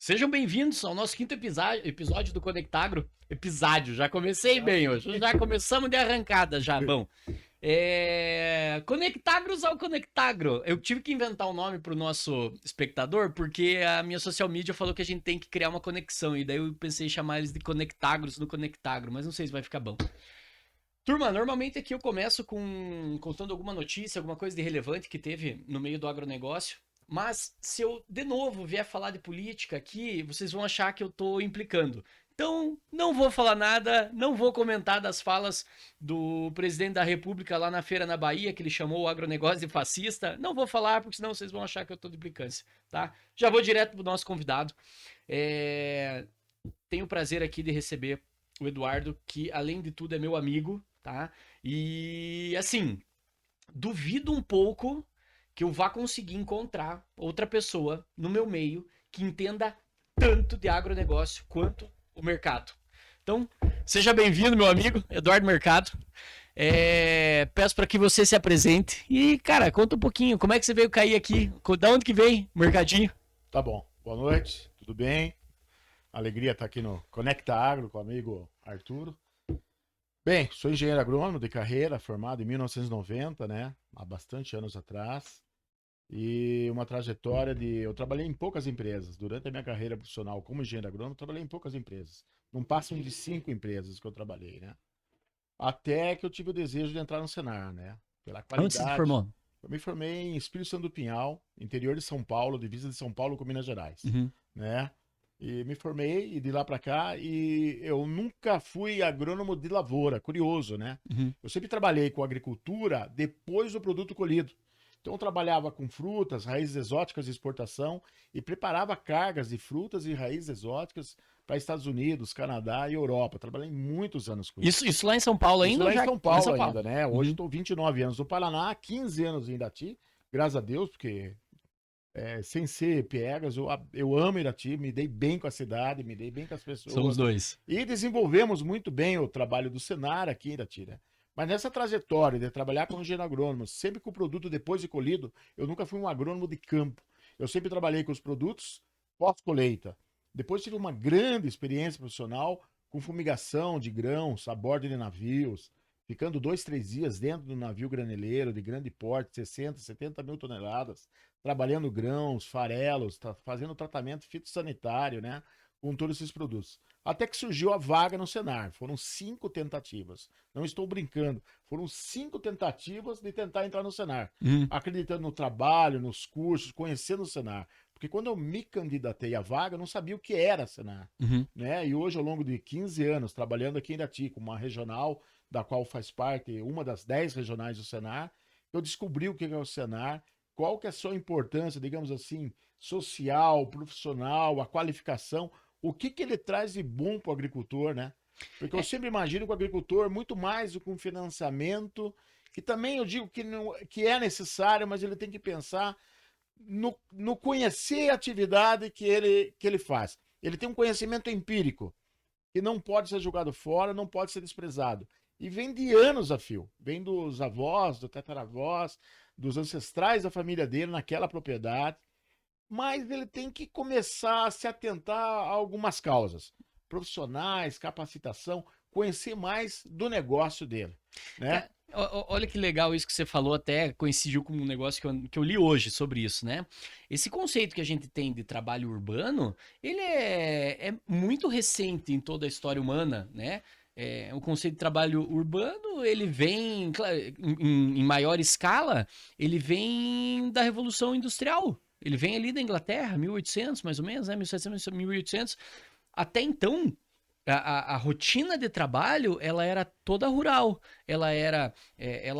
Sejam bem-vindos ao nosso quinto episódio do Conectagro. Episódio, já comecei bem hoje. Já começamos de arrancada já, bom. Conectagros ao Conectagro. Eu tive que inventar um nome pro nosso espectador, porque a minha social media falou que a gente tem que criar uma conexão. E daí eu pensei em chamar eles de Conectagros no Conectagro, mas não sei se vai ficar bom. Turma, normalmente aqui eu começo contando alguma notícia, alguma coisa de relevante que teve no meio do agronegócio. Mas se eu, de novo, vier falar de política aqui, vocês vão achar que eu tô implicando. Então, não vou falar nada, não vou comentar das falas do presidente da República lá na feira na Bahia, que ele chamou o agronegócio de fascista. Não vou falar, porque senão vocês vão achar que eu tô de implicância, tá? Já vou direto pro nosso convidado. Tenho o prazer aqui de receber o Eduardo, que além de tudo é meu amigo, tá? E assim, duvido um pouco que eu vá conseguir encontrar outra pessoa no meu meio que entenda tanto de agronegócio quanto o mercado. Então, seja bem-vindo, meu amigo Eduardo Mercado. Peço para que você se apresente e, cara, conta um pouquinho, como é que você veio cair aqui? Da onde que veio, Mercadinho? Tá bom. Boa noite, tudo bem? Alegria estar aqui no Conecta Agro com o amigo Arturo. Bem, sou engenheiro agrônomo de carreira, formado em 1990, né? Há bastante anos atrás. E uma trajetória de. Eu trabalhei em poucas empresas. Durante a minha carreira profissional como engenheiro agrônomo, eu trabalhei em poucas empresas. Não passam de 5 empresas que eu trabalhei, né? Até que eu tive o desejo de entrar no Senar, né? Pela Onde você se qualidade. formou? Eu me formei em Espírito Santo do Pinhal, interior de São Paulo, divisa de São Paulo com Minas Gerais, Uhum. né? E me formei e de lá para cá e eu nunca fui agrônomo de lavoura, curioso, né? Uhum. Eu sempre trabalhei com agricultura depois do produto colhido. Então eu trabalhava com frutas, raízes exóticas de exportação e preparava cargas de frutas e raízes exóticas para Estados Unidos, Canadá e Europa. Trabalhei muitos anos com isso. Isso lá em São Paulo Isso ainda ou lá em já São lá em Paulo São Paulo? ainda, né? Hoje Uhum. estou 29 anos no Paraná, 15 anos em Irati, graças a Deus, porque sem ser piegas, eu amo Irati, me dei bem com a cidade, me dei bem com as Somos pessoas. dois. E desenvolvemos muito bem o trabalho do Senar aqui em Irati, né? Mas nessa trajetória de trabalhar como engenheiro agrônomo, sempre com o produto depois de colhido, eu nunca fui um agrônomo de campo. Eu sempre trabalhei com os produtos pós-colheita. Depois tive uma grande experiência profissional com fumigação de grãos a bordo de navios, ficando 2, 3 dias dentro do navio graneleiro de grande porte, 60, 70 mil toneladas, trabalhando grãos, farelos, fazendo tratamento fitossanitário, né? Com todos esses produtos. Até que surgiu a vaga no Senar. Foram 5 tentativas. Não estou brincando. Foram 5 tentativas de tentar entrar no Senar. Uhum. Acreditando no trabalho, nos cursos, conhecendo o Senar. Porque quando eu me candidatei à vaga, eu não sabia o que era Senar. Uhum. Né? E hoje, ao longo de 15 anos, trabalhando aqui em Irati, com uma regional, da qual faz parte uma das 10 regionais do Senar, eu descobri o que é o Senar, qual que é a sua importância, digamos assim, social, profissional, a qualificação, o que, que ele traz de bom para o agricultor, né? Porque eu É, sempre imagino que o agricultor, muito mais do que um financiamento, que também eu digo que, não, que é necessário, mas ele tem que pensar no conhecer a atividade que ele faz. Ele tem um conhecimento empírico, que não pode ser jogado fora, não pode ser desprezado. E vem de anos a fio. Vem dos avós, do tataravós, dos ancestrais da família dele naquela propriedade. Mas ele tem que começar a se atentar a algumas causas profissionais, capacitação, conhecer mais do negócio dele, né? Olha que legal isso que você falou, até coincidiu com um negócio que eu li hoje sobre isso, né? Esse conceito que a gente tem de trabalho urbano, ele é muito recente em toda a história humana, né? O conceito de trabalho urbano, ele vem, claro, em maior escala, ele vem da Revolução Industrial. Ele vem ali da Inglaterra, 1800 mais ou menos, né? 1700, 1800. Até então, a rotina de trabalho ela era toda rural. Ela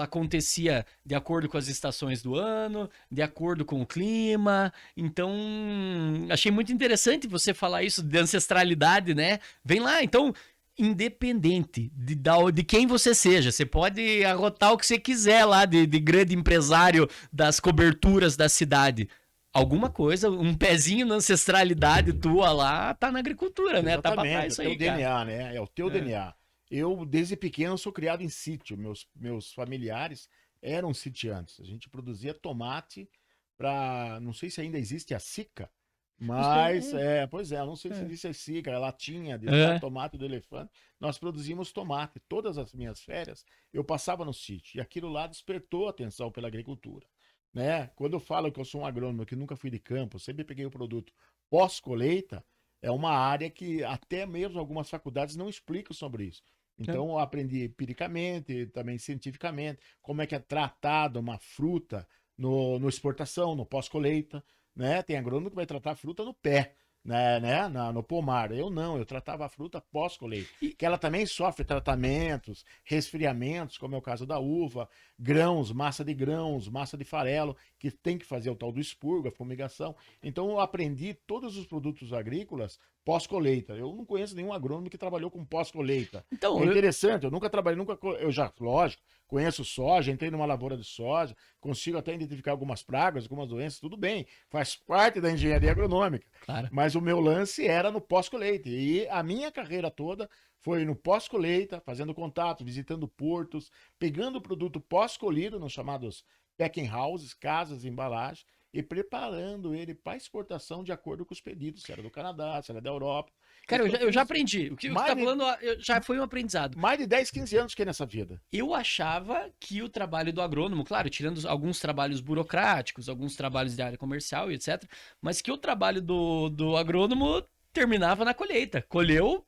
acontecia de acordo com as estações do ano, de acordo com o clima. Então, achei muito interessante você falar isso de ancestralidade, né? Vem lá, então, independente de quem você seja, você pode arrotar o que você quiser lá de grande empresário das coberturas da cidade. Alguma coisa, um pezinho na ancestralidade tua lá, tá na agricultura, né? Tá pra trás Exatamente, é o isso teu aí, cara. DNA, né? É o teu É. DNA. Eu, desde pequeno, sou criado em sítio. Meus familiares eram sitiantes. A gente produzia tomate para, não sei se ainda existe a Sica, Mas, pois é, eu não sei se disse assim, cara, latinha de É. tomate do elefante. Nós produzimos tomate. Todas as minhas férias, eu passava no sítio. E aquilo lá despertou a atenção pela agricultura. Né? Quando eu falo que eu sou um agrônomo, que nunca fui de campo, sempre peguei o produto pós-colheita, é uma área que até mesmo algumas faculdades não explicam sobre isso. É. Então, eu aprendi empiricamente, também cientificamente, como é que é tratada uma fruta no exportação, no pós-colheita, né? Tem agrônomo que vai tratar a fruta no pé, no pomar. Eu não, eu tratava a fruta pós-colheita, E, que ela também sofre tratamentos, resfriamentos, como é o caso da uva, grãos, massa de farelo, que tem que fazer o tal do expurgo, a fumigação. Então eu aprendi todos os produtos agrícolas pós-colheita. Eu não conheço nenhum agrônomo que trabalhou com pós-colheita. É então, interessante, eu nunca trabalhei, eu já, lógico, conheço soja, entrei numa lavoura de soja, consigo até identificar algumas pragas, algumas doenças, tudo bem, faz parte da engenharia agronômica. claro. Mas o meu lance era no pós-colheita. E a minha carreira toda foi no pós-colheita, fazendo contato, visitando portos, pegando o produto pós-colhido, nos chamados packing houses, casas de embalagem, e preparando ele para exportação de acordo com os pedidos, se era do Canadá, se era da Europa. Cara, Então, eu já aprendi. O que você mais tá de, falando já foi um aprendizado. mais de 10, 15 anos que é nessa vida. Eu achava que o trabalho do agrônomo, claro, tirando alguns trabalhos burocráticos, alguns trabalhos de área comercial e etc., mas que o trabalho do agrônomo terminava na colheita. Colheu,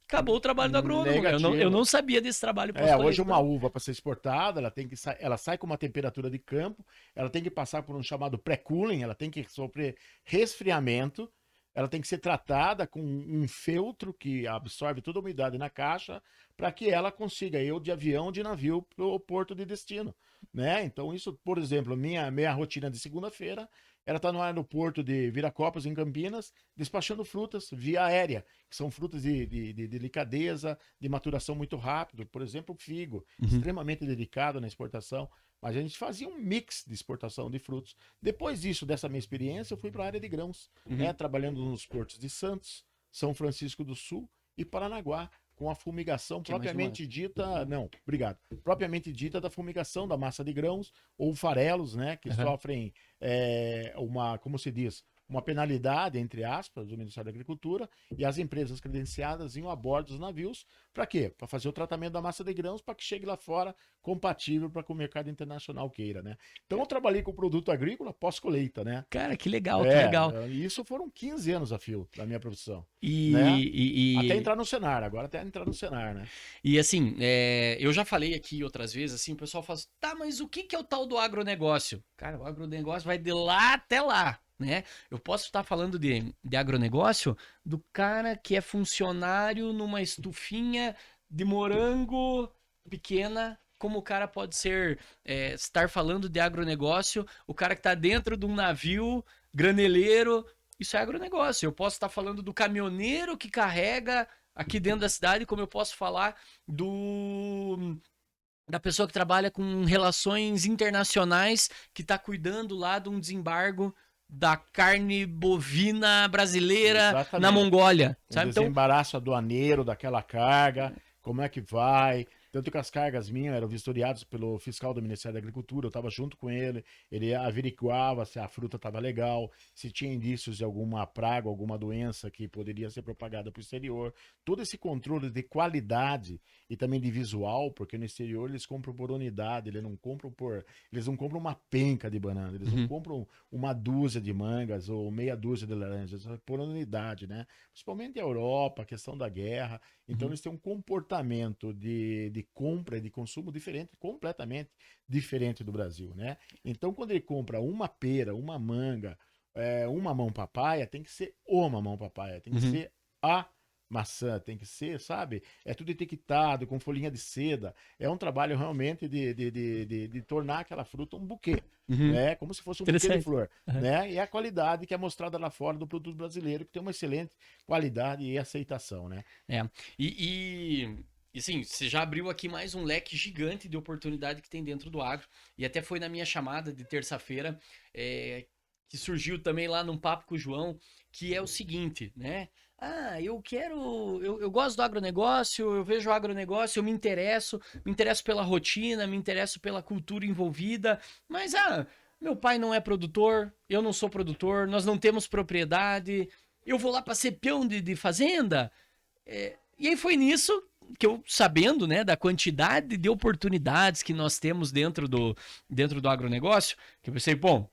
acabou o trabalho do agrônomo. Eu não Negativo. sabia desse trabalho Hoje pós-colheita uma também. uva para ser exportada, ela sai com uma temperatura de campo, ela tem que passar por um chamado pré-cooling, ela tem que sofrer resfriamento, ela tem que ser tratada com um feltro que absorve toda a umidade na caixa, para que ela consiga ir de avião ou de navio para o porto de destino, né? Então isso, por exemplo, minha rotina de segunda-feira, ela está no aeroporto de Viracopos, em Campinas, despachando frutas via aérea, que são frutas de delicadeza, de maturação muito rápido, por exemplo, o figo, Uhum. extremamente delicado na exportação, mas a gente fazia um mix de exportação de frutos. Depois disso, dessa minha experiência, eu fui para a área de grãos, Uhum. trabalhando nos portos de Santos, São Francisco do Sul e Paranaguá, com a fumigação Que é mais uma. propriamente dita, não, obrigado, propriamente dita da fumigação da massa de grãos ou farelos, né, que Uhum. sofrem como se diz, uma penalidade, entre aspas, do Ministério da Agricultura, e as empresas credenciadas iam a bordo dos navios. Para quê? Para fazer o tratamento da massa de grãos para que chegue lá fora compatível para que o mercado internacional queira, né? Então eu trabalhei com produto agrícola pós-colheita, né? Cara, que legal, que legal. E isso foram 15 anos a fio da minha profissão, né? Até E, entrar no Senar, agora até entrar no Senar, né? e assim, eu já falei aqui outras vezes, assim, o pessoal fala assim, tá, mas o que que é o tal do agronegócio? Cara, o agronegócio vai de lá até lá, né? Eu posso estar falando de agronegócio do cara que é funcionário numa estufinha de morango pequena, como o cara pode ser, estar falando de agronegócio, o cara que está dentro de um navio graneleiro, isso é agronegócio. Eu posso estar falando do caminhoneiro que carrega aqui dentro da cidade, como eu posso falar do da pessoa que trabalha com relações internacionais, que está cuidando lá de um desembargo da carne bovina brasileira na Exatamente. Mongólia, Um sabe? Então, desembaraço aduaneiro daquela carga, como é que vai. Tanto que as cargas minhas eram vistoriadas pelo fiscal do Ministério da Agricultura, eu estava junto com ele averiguava se a fruta estava legal, se tinha indícios de alguma praga, alguma doença que poderia ser propagada para o exterior. Todo esse controle de qualidade e também de visual, porque no exterior eles compram por unidade, eles não compram uma penca de banana, eles não uhum, compram uma dúzia de mangas ou meia dúzia de laranjas, por unidade, né? Principalmente a Europa, a questão da guerra. Então uhum, eles têm um comportamento de compra e de consumo diferente, completamente diferente do Brasil, né? Então quando ele compra uma pera, uma manga, uma mamão papaya, tem que ser o mamão papaya, tem que uhum, ser a maçã, tem que ser, sabe? É tudo etiquetado, com folhinha de seda. É um trabalho realmente de tornar aquela fruta um buquê, uhum. né? Como se fosse um buquê de Interessante. flor, Uhum. né? E a qualidade que é mostrada lá fora do produto brasileiro, que tem uma excelente qualidade e aceitação, né? É. E sim, você já abriu aqui mais um leque gigante de oportunidade que tem dentro do agro. E até foi na minha chamada de terça-feira, que surgiu também lá num papo com o João, que é o seguinte, né? Ah, eu gosto do agronegócio, eu vejo o agronegócio, eu me interesso pela rotina, me interesso pela cultura envolvida, mas meu pai não é produtor, eu não sou produtor, nós não temos propriedade, eu vou lá para ser peão de fazenda. E aí foi nisso que eu, sabendo, né, da quantidade de oportunidades que nós temos dentro do agronegócio, que eu pensei, bom,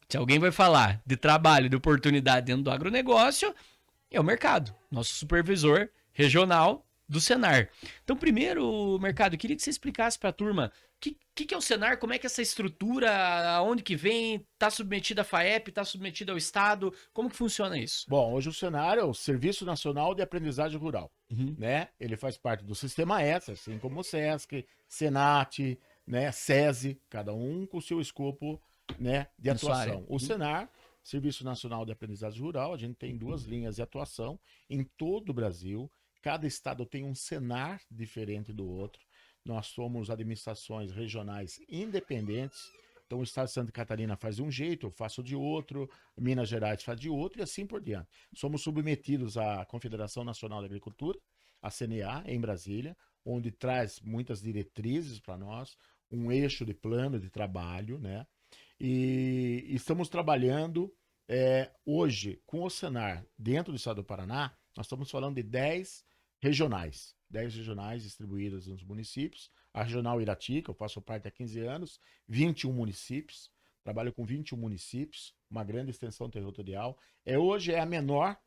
se alguém vai falar de trabalho, de oportunidade dentro do agronegócio, é o mercado, nosso supervisor regional do Senar. Então, primeiro, mercado, eu queria que você explicasse para a turma o que é o Senar, como é que essa estrutura, aonde que vem, está submetida à FAEP, está submetida ao Estado, como que funciona isso? Bom, hoje o Senar é o Serviço Nacional de Aprendizagem Rural, Uhum. né? Ele faz parte do Sistema S, assim como o SESC, Senat, né, SESI, cada um com o seu escopo, né, de Na sua área. atuação. O Senar, Serviço Nacional de Aprendizagem Rural, a gente tem duas linhas de atuação em todo o Brasil. Cada estado tem um Senar diferente do outro. Nós somos administrações regionais independentes. Então, o estado de Santa Catarina faz de um jeito, eu faço de outro, Minas Gerais faz de outro e assim por diante. Somos submetidos à Confederação Nacional da Agricultura, a CNA, em Brasília, onde traz muitas diretrizes para nós, um eixo de plano de trabalho, né? E estamos trabalhando hoje com o Senar dentro do estado do Paraná. Nós estamos falando de 10 regionais distribuídas nos municípios. A regional Irati, que eu faço parte há 15 anos, 21 municípios. Trabalho com 21 municípios, uma grande extensão territorial. Hoje é a menor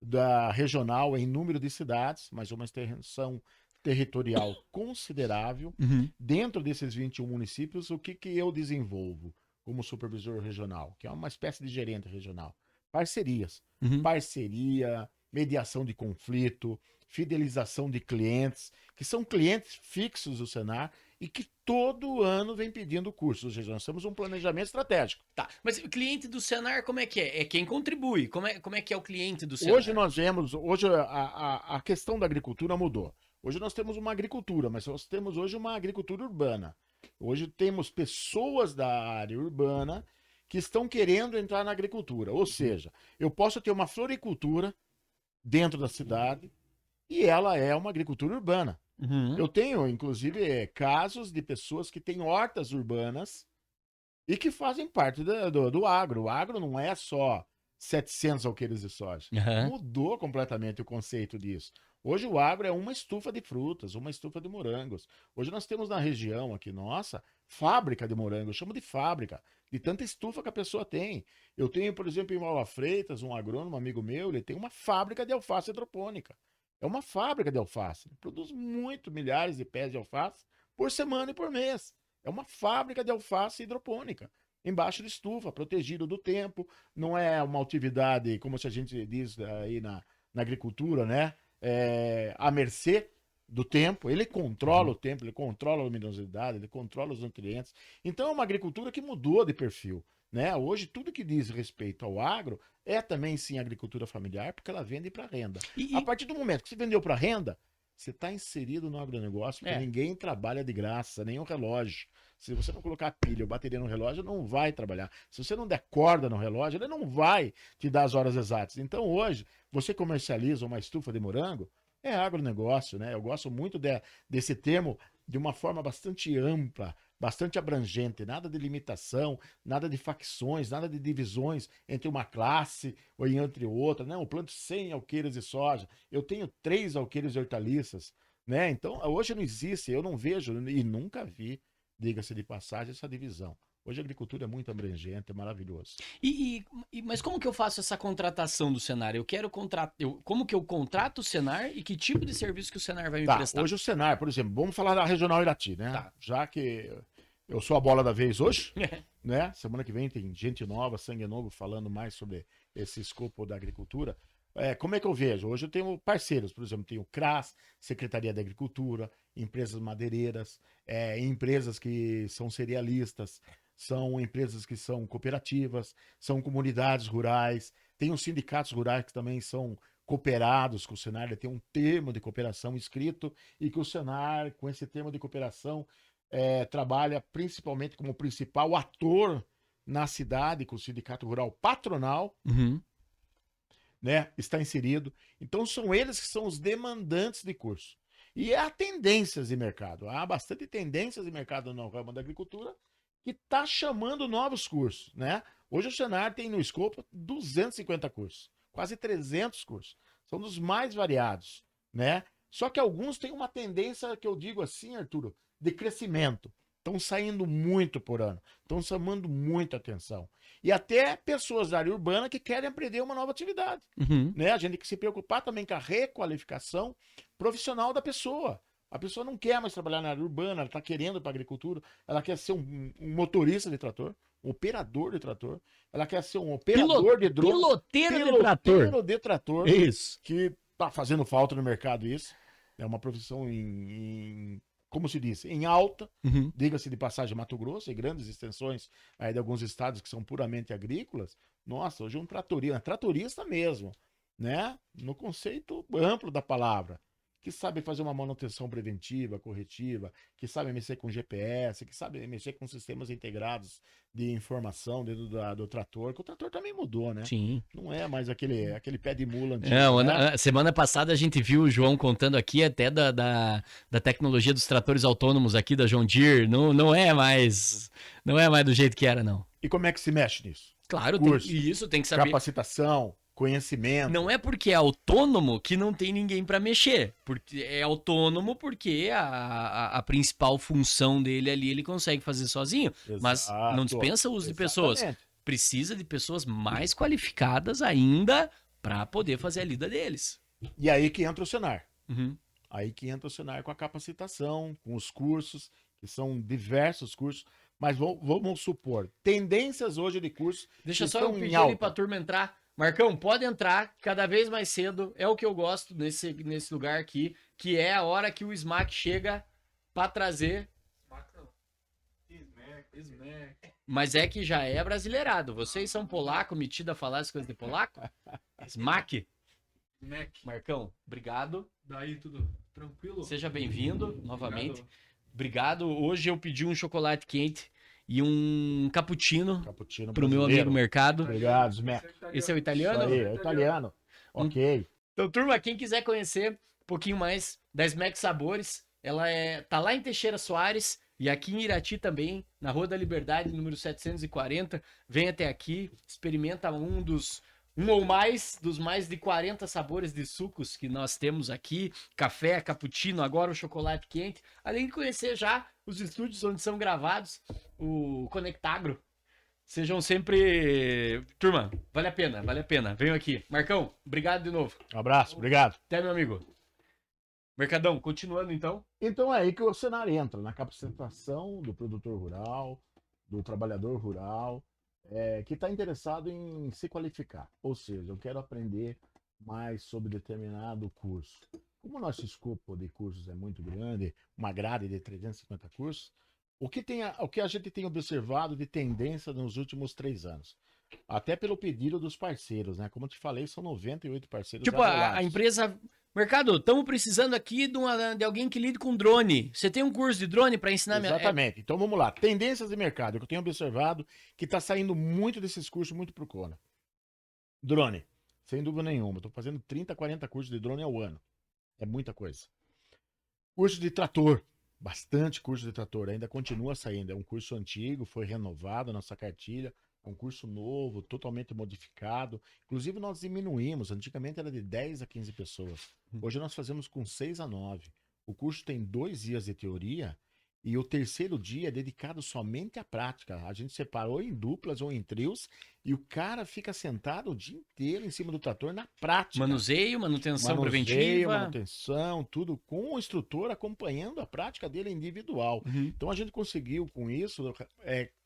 da regional em número de cidades, mas uma extensão territorial considerável. Uhum. Dentro desses 21 municípios, o que eu desenvolvo como supervisor regional, que é uma espécie de gerente regional? Parcerias. Uhum. Parceria, mediação de conflito, fidelização de clientes, que são clientes fixos do Senar e que todo ano vem pedindo cursos. Ou seja, nós temos um planejamento estratégico. Tá, mas o cliente do Senar, como é que é? É quem contribui. Como é que é o cliente do Hoje Senar? nós vemos, hoje a questão da agricultura mudou. Hoje nós temos uma agricultura, mas nós temos hoje uma agricultura urbana. Hoje temos pessoas da área urbana que estão querendo entrar na agricultura. Ou seja, eu posso ter uma floricultura dentro da cidade e ela é uma agricultura urbana. Uhum. Eu tenho, inclusive, casos de pessoas que têm hortas urbanas e que fazem parte do agro. O agro não é só 700 alqueires de soja. Aham. Mudou completamente o conceito disso. Hoje o agro é uma estufa de frutas, uma estufa de morangos. Hoje nós temos na região aqui, nossa, fábrica de morangos. Eu chamo de fábrica, de tanta estufa que a pessoa tem. Eu tenho, por exemplo, em Malva Freitas, um agrônomo, um amigo meu, ele tem uma fábrica de alface hidropônica. É uma fábrica de alface. Ele produz muito, milhares de pés de alface por semana e por mês. É uma fábrica de alface hidropônica, embaixo de estufa, protegido do tempo. Não é uma atividade, como se a gente diz aí na agricultura, né? À mercê do tempo. Ele controla Uhum. o tempo, ele controla a luminosidade, ele controla os nutrientes. Então é uma agricultura que mudou de perfil. Né? Hoje, tudo que diz respeito ao agro é também sim agricultura familiar, porque ela vende para renda. E, A e- partir do momento que você vendeu para renda, você está inserido no agronegócio, porque é. ninguém trabalha de graça, nem um relógio. Se você não colocar pilha ou bateria no relógio, não vai trabalhar. Se você não der corda no relógio, ele não vai te dar as horas exatas. Então hoje, você comercializa uma estufa de morango, é agronegócio, né? Eu gosto muito desse termo de uma forma bastante ampla, bastante abrangente, nada de limitação, nada de facções, nada de divisões entre uma classe ou entre outra. Não, eu planto 100 alqueires de soja, eu tenho 3 alqueires de hortaliças, né? Então, hoje não existe, eu não vejo e nunca vi, diga-se de passagem, essa divisão. Hoje a agricultura é muito abrangente, é maravilhoso. mas como que eu faço essa contratação do Senar? Eu quero contratar. Como que eu contrato o Senar e que tipo de serviço que o Senar vai me Tá, prestar? hoje o Senar, por exemplo, vamos falar da Regional Irati, né? Tá. Já que eu sou a bola da vez hoje, né? Semana que vem tem gente nova, sangue novo, falando mais sobre esse escopo da agricultura. Como é que eu vejo? Hoje eu tenho parceiros, por exemplo, tenho o CRAS, Secretaria da Agricultura, empresas madeireiras, empresas que são cerealistas, são empresas que são cooperativas, são comunidades rurais, tem os sindicatos rurais que também são cooperados com o Senar, ele tem um termo de cooperação escrito e que o Senar, com esse termo de cooperação, trabalha principalmente como principal ator na cidade, com o Sindicato Rural Patronal, Uhum. né, está inserido. Então são eles que são os demandantes de curso. E há tendências de mercado, há bastante tendências de mercado no ramo da agricultura que está chamando novos cursos, né? Hoje o Senar tem no escopo 250 cursos, quase 300 cursos. São dos mais variados, né? Só que alguns têm uma tendência, que eu digo assim, Arturo, de crescimento. Estão saindo muito por ano, estão chamando muita atenção. E até pessoas da área urbana que querem aprender uma nova atividade. Uhum. Né? A gente tem que se preocupar também com a requalificação profissional da pessoa. A pessoa não quer mais trabalhar na área urbana, ela está querendo para a agricultura, ela quer ser um motorista de trator, um operador de trator, ela quer ser um operador de drone, Piloteiro de trator. piloteiro de trator, Isso. que está fazendo falta no mercado isso. É uma profissão como se diz, em alta, Uhum. diga-se de passagem, Mato Grosso e grandes extensões aí de alguns estados que são puramente agrícolas. Nossa, hoje um tratorista mesmo, né? No conceito amplo da palavra, que sabe fazer uma manutenção preventiva, corretiva, que sabe mexer com GPS, que sabe mexer com sistemas integrados de informação dentro do trator, que o trator também mudou, né? Sim. Não é mais aquele pé de mula antigo, É, né? a semana passada a gente viu o João contando aqui até da tecnologia dos tratores autônomos aqui da John Deere. Não é mais do jeito que era, não. E como é que se mexe nisso? Claro, Curso, e isso tem que saber. capacitação, conhecimento. Não é porque é autônomo que não tem ninguém para mexer. Porque é autônomo porque a principal função dele ali ele consegue fazer sozinho. Mas não Exato. dispensa o uso de pessoas. Exatamente. Precisa de pessoas mais qualificadas ainda para poder fazer a lida deles. E aí que entra o Senar. Uhum. Aí que entra o Senar com a capacitação, com os cursos, que são diversos cursos. Mas vamos supor, tendências hoje de cursos Deixa que só eu estão em pedir ali pra alta. turma entrar. Marcão, pode entrar cada vez mais cedo. É o que eu gosto nesse lugar aqui, que é a hora que o Smack chega pra trazer. Mas é que já é brasileirado. Vocês são polaco, metido a falar as coisas de polaco? Smack. Marcão, obrigado. Daí tudo tranquilo? Seja bem-vindo novamente. Obrigado. Obrigado. Hoje eu pedi um chocolate quente e um cappuccino Cappuccino pro meu amigo brasileiro. Mercado. Obrigado, Smack. Esse é o Isso italiano? aí, é italiano. Ok. Então, turma, quem quiser conhecer um pouquinho mais da Smack Sabores, ela tá lá em Teixeira Soares e aqui em Irati também, na Rua da Liberdade, número 740. Vem até aqui, experimenta um ou mais dos mais de 40 sabores de sucos que nós temos aqui, café, cappuccino, agora o chocolate quente, além de conhecer já os estúdios onde são gravados, o Conectagro. Sejam sempre... Turma, vale a pena. Venham aqui. Marcão, obrigado de novo. Um abraço, obrigado. Até, meu amigo. Mercadão, continuando então. Então é aí que o Senar entra, na capacitação do produtor rural, do trabalhador rural, que está interessado em se qualificar. Ou seja, eu quero aprender mais sobre determinado curso. Como o nosso escopo de cursos é muito grande, uma grade de 350 cursos, o que a gente tem observado de tendência nos últimos 3 anos? Até pelo pedido dos parceiros, né? Como eu te falei, são 98 parceiros Tipo, a atrelados. empresa... Mercado, estamos precisando aqui de alguém que lide com drone. Você tem um curso de drone para ensinar... Exatamente. Então vamos lá. Tendências de mercado que eu tenho observado que está saindo muito desses cursos, muito pro Kona. Drone. Sem dúvida nenhuma. Estou fazendo 30, 40 cursos de drone ao ano. É muita coisa. Curso de trator. Bastante curso de trator. Ainda continua saindo. É um curso antigo, foi renovado a nossa cartilha. É um curso novo, totalmente modificado. Inclusive, nós diminuímos. Antigamente era de 10 a 15 pessoas. Hoje nós fazemos com 6 a 9. O curso tem 2 dias de teoria e o terceiro dia é dedicado somente à prática. A gente separou em duplas ou em trios e o cara fica sentado o dia inteiro em cima do trator na prática. Manuseio, manutenção preventiva. Manutenção, tudo com o instrutor acompanhando a prática dele individual. Uhum. Então a gente conseguiu com isso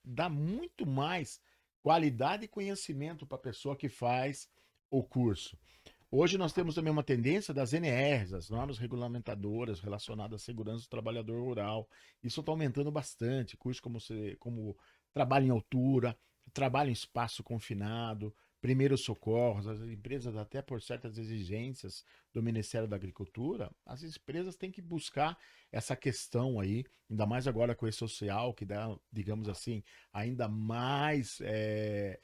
dar muito mais qualidade e conhecimento para a pessoa que faz o curso. Hoje nós temos também uma tendência das NRs, as normas regulamentadoras relacionadas à segurança do trabalhador rural. Isso está aumentando bastante. Cursos como trabalho em altura, trabalho em espaço confinado, primeiros socorros, as empresas, até por certas exigências do Ministério da Agricultura, as empresas têm que buscar essa questão aí, ainda mais agora com esse social, que dá, digamos assim, ainda mais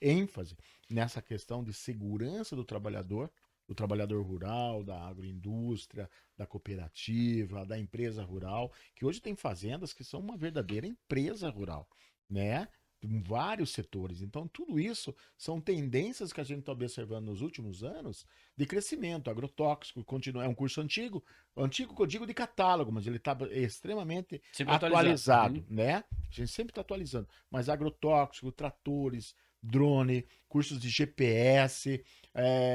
ênfase nessa questão de segurança do trabalhador rural, da agroindústria, da cooperativa, da empresa rural, que hoje tem fazendas que são uma verdadeira empresa rural. né? Em vários setores. Então, tudo isso são tendências que a gente está observando nos últimos anos de crescimento. Agrotóxico continua, é um curso antigo, antigo que eu digo de catálogo, mas ele está extremamente Sempre atualizado, Uhum. né? A gente sempre está atualizando. Mas agrotóxico, tratores, drone, cursos de GPS,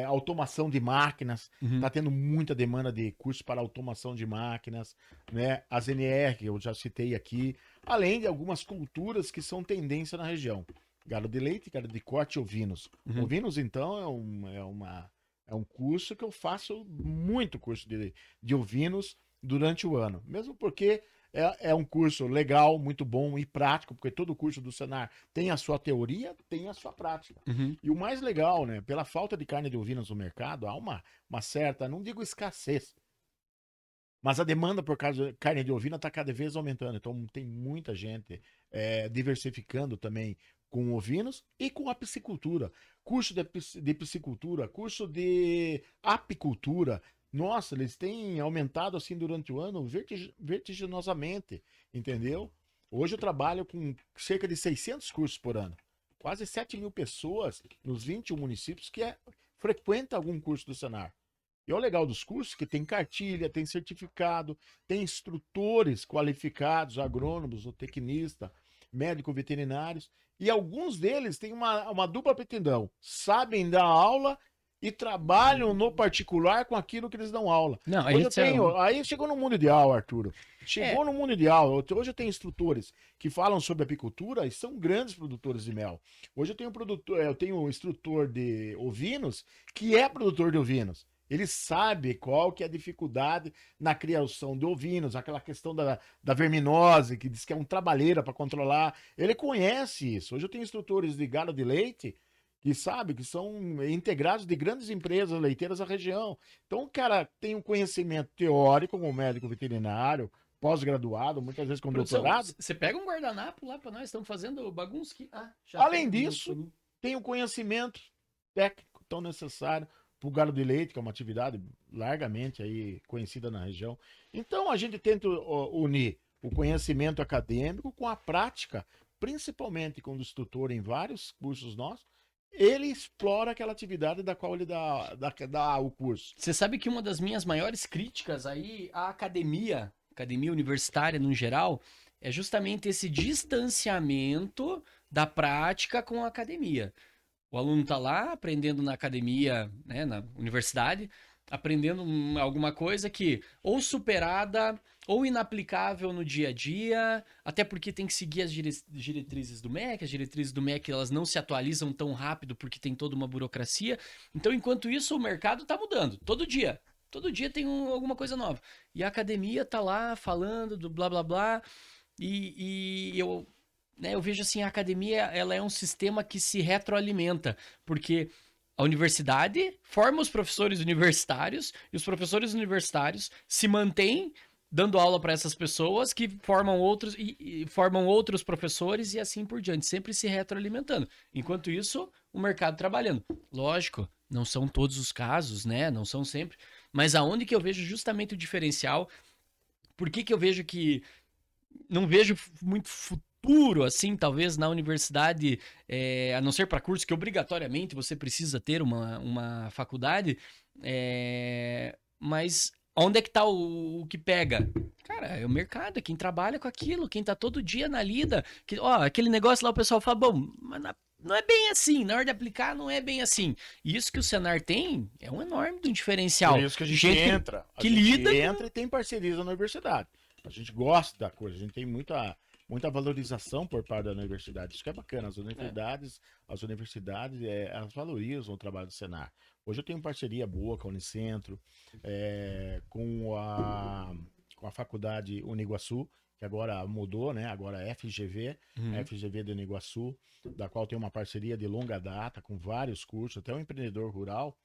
automação de máquinas. Uhum. Está tendo muita demanda de cursos para automação de máquinas, né? As NR, que eu já citei aqui, além de algumas culturas que são tendência na região. Gado de leite, gado de corte e ovinos. Uhum. Ovinos, então, é um curso que eu faço muito curso de ovinos durante o ano. Mesmo porque é um curso legal, muito bom e prático, porque todo curso do Senar tem a sua teoria, tem a sua prática. Uhum. E o mais legal, né? Pela falta de carne de ovinos no mercado, há uma certa, não digo escassez, mas a demanda por carne de ovina está cada vez aumentando. Então tem muita gente diversificando também com ovinos e com a piscicultura. Curso de piscicultura, curso de apicultura. Nossa, eles têm aumentado assim durante o ano vertiginosamente, entendeu? Hoje eu trabalho com cerca de 600 cursos por ano. Quase 7.000 pessoas nos 21 municípios que frequentam algum curso do Senar. E é o legal dos cursos que tem cartilha, tem certificado, tem instrutores qualificados, agrônomos, ou tecnista, médico veterinários, e alguns deles têm uma dupla aptidão, sabem dar aula e trabalham no particular com aquilo que eles dão aula. Não, Hoje eu esse é tenho, aí chegou no mundo ideal, Arturo. É, Chegou no mundo ideal. Hoje eu tenho instrutores que falam sobre apicultura e são grandes produtores de mel. Hoje eu tenho um instrutor de ovinos que é produtor de ovinos. Ele sabe qual que é a dificuldade na criação de ovinos, aquela questão da verminose, que diz que é um trabalheira para controlar. Ele conhece isso. Hoje eu tenho instrutores de gado de leite que sabe que são integrados de grandes empresas leiteiras da região. Então o cara tem um conhecimento teórico como médico veterinário, pós-graduado, muitas vezes com produção, doutorado. você pega um guardanapo lá pra nós, estamos fazendo bagunça aqui. Ah, já Além tem disso, tem o conhecimento técnico tão necessário para o gado de leite, que é uma atividade largamente aí conhecida na região. Então a gente tenta unir o conhecimento acadêmico com a prática, principalmente quando o instrutor em vários cursos nossos, ele explora aquela atividade da qual ele dá o curso. Você sabe que uma das minhas maiores críticas aí à academia universitária no geral, é justamente esse distanciamento da prática com a academia. O aluno está lá aprendendo na academia, né, na universidade, aprendendo alguma coisa que ou superada ou inaplicável no dia a dia, até porque tem que seguir as diretrizes do MEC, as diretrizes do MEC elas não se atualizam tão rápido porque tem toda uma burocracia. Então, enquanto isso, o mercado está mudando, todo dia. Todo dia tem alguma coisa nova. E a academia tá lá falando do blá blá blá, e eu né, eu vejo assim, a academia ela é um sistema que se retroalimenta, porque a universidade forma os professores universitários e os professores universitários se mantêm dando aula para essas pessoas que formam outros e formam outros professores e assim por diante, sempre se retroalimentando. Enquanto isso, o mercado trabalhando. Lógico, não são todos os casos, né? Não são sempre, mas aonde que eu vejo justamente o diferencial? Por que que eu vejo que não vejo muito futuro, assim, talvez, na universidade, a não ser para curso que obrigatoriamente você precisa ter uma faculdade, mas onde é que tá o que pega? Cara, é o mercado, é quem trabalha com aquilo, quem tá todo dia na lida. Aquele negócio lá o pessoal fala, bom, mas não é bem assim, na hora de aplicar não é bem assim. E isso que o Senar tem é um enorme diferencial. Por isso que a gente entra. Que lida entra e tem parcerias na universidade. A gente gosta da coisa, a gente tem muita valorização por parte da universidade. Isso que é bacana. As universidades elas valorizam o trabalho do Senar. Hoje eu tenho parceria boa com a Unicentro, com a faculdade Uniguaçu, que agora mudou, né? Agora é FGV, FGV de Uniguaçu, da qual tem uma parceria de longa data com vários cursos, até o Empreendedor Rural,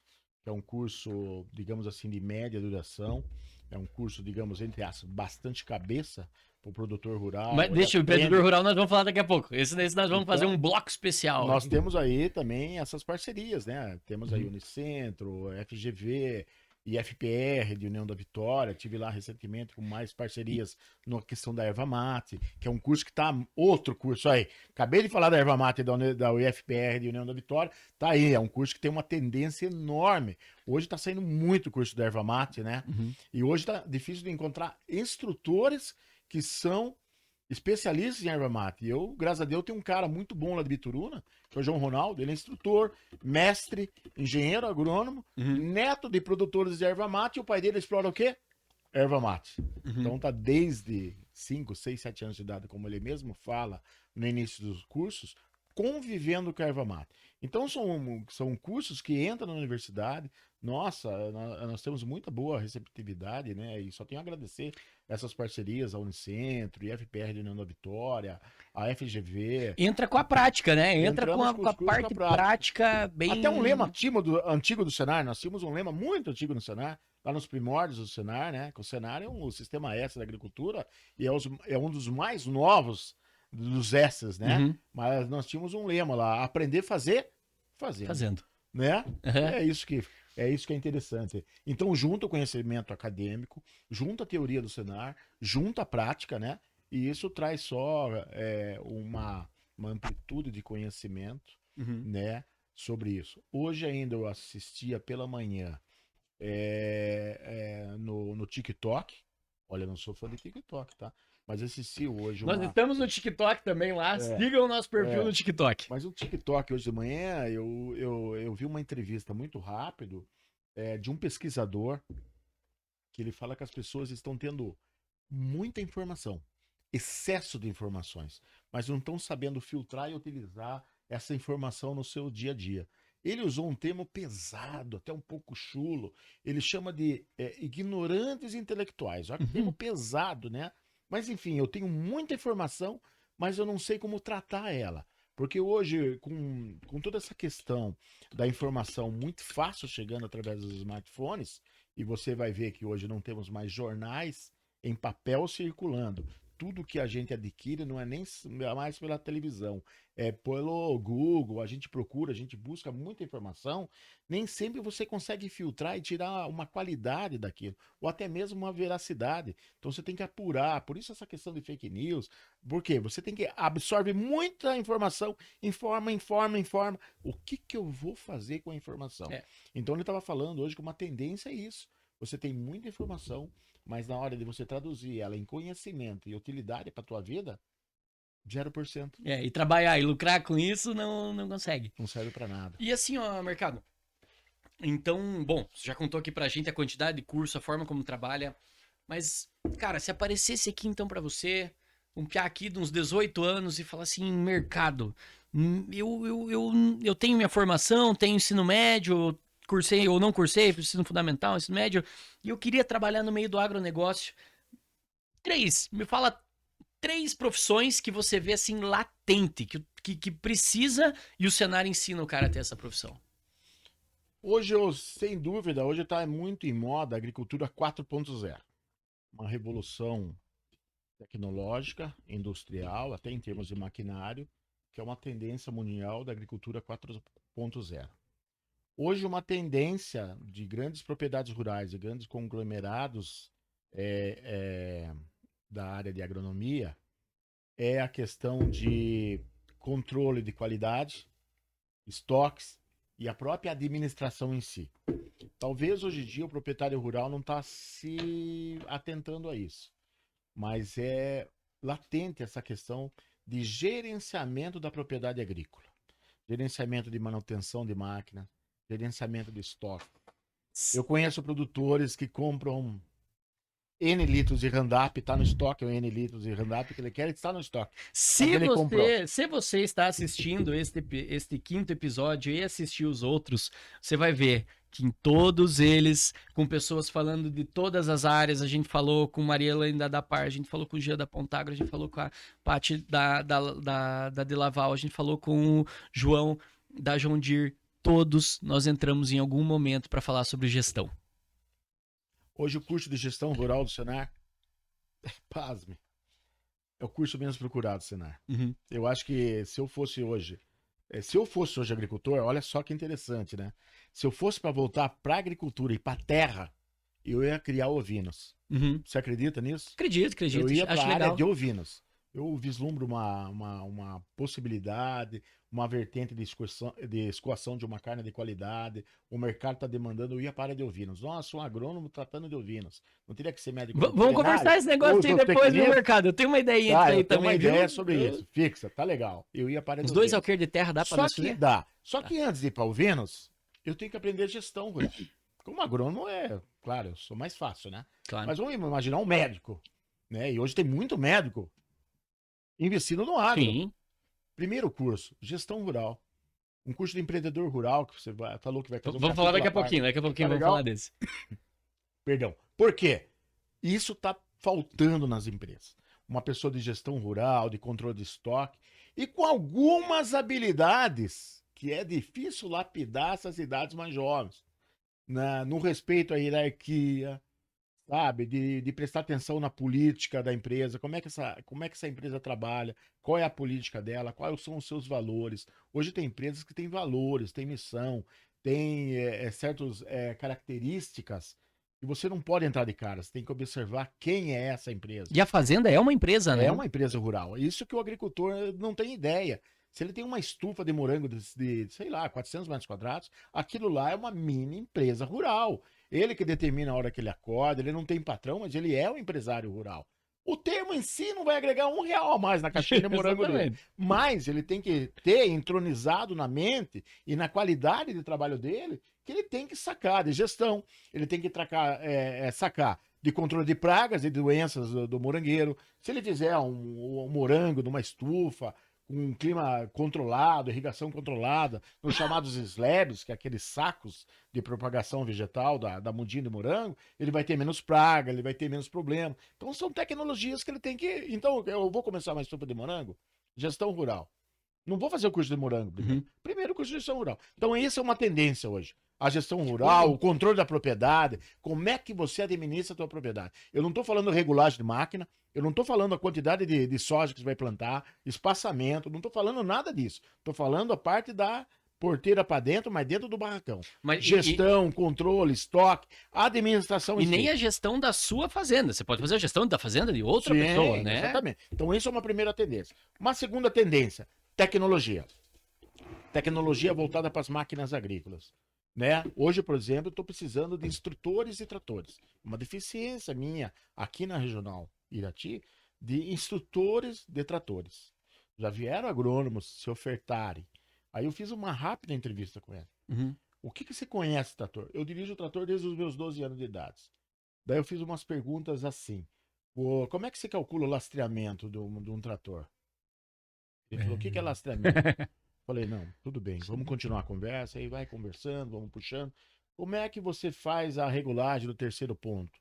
que é um curso, digamos assim, de média duração. É um curso, digamos, entre aspas, bastante cabeça para o produtor rural. Mas deixa, o empreendedor rural nós vamos falar daqui a pouco. Esse nós vamos fazer um bloco especial. Nós temos aí também essas parcerias, né? Temos aí Unicentro, FGV, IFPR, de União da Vitória, tive lá recentemente com mais parcerias na questão da erva mate, que é um curso que tá, outro curso aí, acabei de falar da erva mate da UFPR de União da Vitória, tá aí, é um curso que tem uma tendência enorme, hoje tá saindo muito curso da erva mate, né, Uhum. e hoje tá difícil de encontrar instrutores que são especialistas em erva mate. E eu, graças a Deus, tenho um cara muito bom lá de Bituruna, que é o João Ronaldo. Ele é instrutor, mestre, engenheiro agrônomo, Uhum. neto de produtores de erva mate. E o pai dele explora o quê? Erva mate. Uhum. Então tá desde 5, 6, 7 anos de idade, como ele mesmo fala no início dos cursos, convivendo com a erva mate. Então são cursos que entram na universidade. Nossa, nós temos muita boa receptividade, né? E só tenho a agradecer essas parcerias, a Unicentro, IFPR de União da Vitória, a FGV. Entra com a prática, né? Entra com Entramos a, com com a os cursos parte na prática. prática Até um lema bem. antigo do Senar, nós tínhamos um lema muito antigo no Senar, lá nos primórdios do Senar, né? Que o Senar é o sistema S da agricultura e é um dos mais novos dos S's, né? Uhum. Mas nós tínhamos um lema lá, aprender a fazer, fazendo. Fazendo. Né? Uhum. É isso que é interessante. Então, junta o conhecimento acadêmico, junta a teoria do Senar, junta a prática, né? E isso traz só uma amplitude de conhecimento, Uhum. né? Sobre isso. Hoje ainda eu assistia pela manhã no TikTok. Olha, eu não sou fã de TikTok, tá? Mas assisti hoje Nós estamos no TikTok também lá. Sigam o nosso perfil no TikTok. Mas o TikTok hoje de manhã, eu vi uma entrevista muito rápido de um pesquisador que ele fala que as pessoas estão tendo muita informação, excesso de informações, mas não estão sabendo filtrar e utilizar essa informação no seu dia a dia. Ele usou um termo pesado, até um pouco chulo. Ele chama de ignorantes intelectuais. Olha que termo pesado, né? Mas enfim, eu tenho muita informação, mas eu não sei como tratar ela. Porque hoje, com toda essa questão da informação muito fácil chegando através dos smartphones, e você vai ver que hoje não temos mais jornais em papel circulando. Tudo que a gente adquire não é nem mais pela televisão, é pelo Google, a gente procura, a gente busca muita informação, nem sempre você consegue filtrar e tirar uma qualidade daquilo, ou até mesmo uma veracidade. Então você tem que apurar, por isso essa questão de fake news, porque você tem que absorver muita informação, informa. O que eu vou fazer com a informação? Então ele estava falando hoje que uma tendência é isso. Você tem muita informação, mas na hora de você traduzir ela em conhecimento e utilidade para tua vida, 0%. E trabalhar e lucrar com isso não consegue. Não serve para nada. E assim, ó, mercado. Então, bom, você já contou aqui pra gente a quantidade de curso, a forma como trabalha. Mas, cara, se aparecesse aqui então pra você, um piá aqui de uns 18 anos e falar assim, mercado, eu tenho minha formação, tenho ensino médio, cursei ou não cursei, ensino fundamental, ensino médio, e eu queria trabalhar no meio do agronegócio. Me fala 3 profissões que você vê assim latente, que precisa e o cenário ensina o cara a ter essa profissão. Hoje, sem dúvida, hoje está muito em moda a agricultura 4.0. Uma revolução tecnológica, industrial, até em termos de maquinário, que é uma tendência mundial da agricultura 4.0. Hoje, uma tendência de grandes propriedades rurais e grandes conglomerados da área de agronomia é a questão de controle de qualidade, estoques e a própria administração em si. Talvez hoje em dia o proprietário rural não está se atentando a isso, mas é latente essa questão de gerenciamento da propriedade agrícola, gerenciamento de manutenção de máquina, gerenciamento de estoque. Eu conheço produtores que compram N litros de Roundup, está no estoque, o N litros de Roundup que ele quer, está no estoque. Se você está assistindo este 5º episódio e assistir os outros, você vai ver que em todos eles, com pessoas falando de todas as áreas, a gente falou com Mariela da Par, a gente falou com o Gia da Pontagro, a gente falou com a Paty da De Laval, a gente falou com o João da John Deere, todos nós entramos em algum momento para falar sobre gestão. Hoje o curso de gestão rural do Senar, pasme, é o curso menos procurado do Senar. Uhum. Eu acho que se eu fosse hoje Se eu fosse hoje agricultor, olha só que interessante, né? Se eu fosse para voltar para agricultura e para terra, eu ia criar ovinos. Uhum. Você acredita nisso? Acredito, Eu ia para acho a área legal. de ovinos. Eu vislumbro uma possibilidade, uma vertente de escoação de uma carne de qualidade. O mercado está demandando, eu ia para a área de ovinos. Nossa, um agrônomo tratando de ovinos. Não teria que ser médico Vamos veterinário? conversar esse Ou negócio aí depois, viu, zootecnista? Mercado? Eu tenho uma ideia disso Tá, eu aí tenho uma também, viu? ideia sobre isso. Fixa, tá legal. Eu ia para a área Os de dois ovinos. alqueires de terra dá pra Só nós que fazer? dá. Só que antes de ir para o Vênus, eu tenho que aprender gestão rural. Como agrônomo claro, eu sou mais fácil, né? Claro. Mas vamos imaginar um médico, né? E hoje tem muito médico investindo no agro. Sim. Primeiro curso, gestão rural. Um curso de empreendedor rural que falou que vai fazer um Vamos falar capítulo daqui a pouquinho Tá vamos legal? falar desse. Perdão. Por quê? Isso está faltando nas empresas. Uma pessoa de gestão rural, de controle de estoque e com algumas habilidades que é difícil lapidar essas idades mais jovens. No respeito à hierarquia, sabe? De prestar atenção na política da empresa, como é que essa empresa trabalha, qual é a política dela, quais são os seus valores. Hoje tem empresas que têm valores, têm missão, têm certas características que você não pode entrar de cara, você tem que observar quem é essa empresa. E a fazenda é uma empresa, né? É uma empresa rural. É isso que o agricultor não tem ideia. Se ele tem uma estufa de morango sei lá, 400 metros quadrados, aquilo lá é uma mini empresa rural. Ele que determina a hora que ele acorda, ele não tem patrão, mas ele é um empresário rural. O termo em si não vai agregar R$1 a mais na caixinha de morango dele. Exatamente. Mas ele tem que ter entronizado na mente e na qualidade de trabalho dele que ele tem que sacar de gestão. Ele tem que sacar de controle de pragas e doenças do morangueiro. Se ele fizer um morango numa estufa, com um clima controlado, irrigação controlada, nos chamados slabs, que é aqueles sacos de propagação vegetal da mudinha de morango, ele vai ter menos praga, ele vai ter menos problema. Então são tecnologias que ele tem que... Então eu vou começar uma estufa de morango, gestão rural. Não vou fazer o curso de morango primeiro. Uhum. Primeiro o curso de gestão rural. Então essa é uma tendência hoje. A gestão rural, o controle da propriedade, como é que você administra a tua propriedade. Eu não estou falando regulagem de máquina, eu não estou falando a quantidade de soja que você vai plantar, espaçamento, não estou falando nada disso. Estou falando a parte da porteira para dentro, mas dentro do barracão. Mas, Gestão, controle, estoque, administração. E nem a gestão da sua fazenda. Você pode fazer a gestão da fazenda de outra Sim, pessoa, né? Exatamente. Então, isso é uma primeira tendência. Uma segunda tendência, tecnologia. Tecnologia voltada para as máquinas agrícolas. Né? Hoje, por exemplo, estou precisando de instrutores e tratores. Uma deficiência minha aqui na Regional Irati de instrutores de tratores. Já vieram agrônomos se ofertarem. Aí eu fiz uma rápida entrevista com ele. Uhum. O que você conhece de trator? Eu dirijo o trator desde os meus 12 anos de idade. Daí eu fiz umas perguntas assim. Como é que você calcula o lastreamento de um trator? Ele falou, o que é lastreamento? Falei, não, tudo bem, vamos continuar a conversa, aí vai conversando, vamos puxando. Como é que você faz a regulagem do terceiro ponto?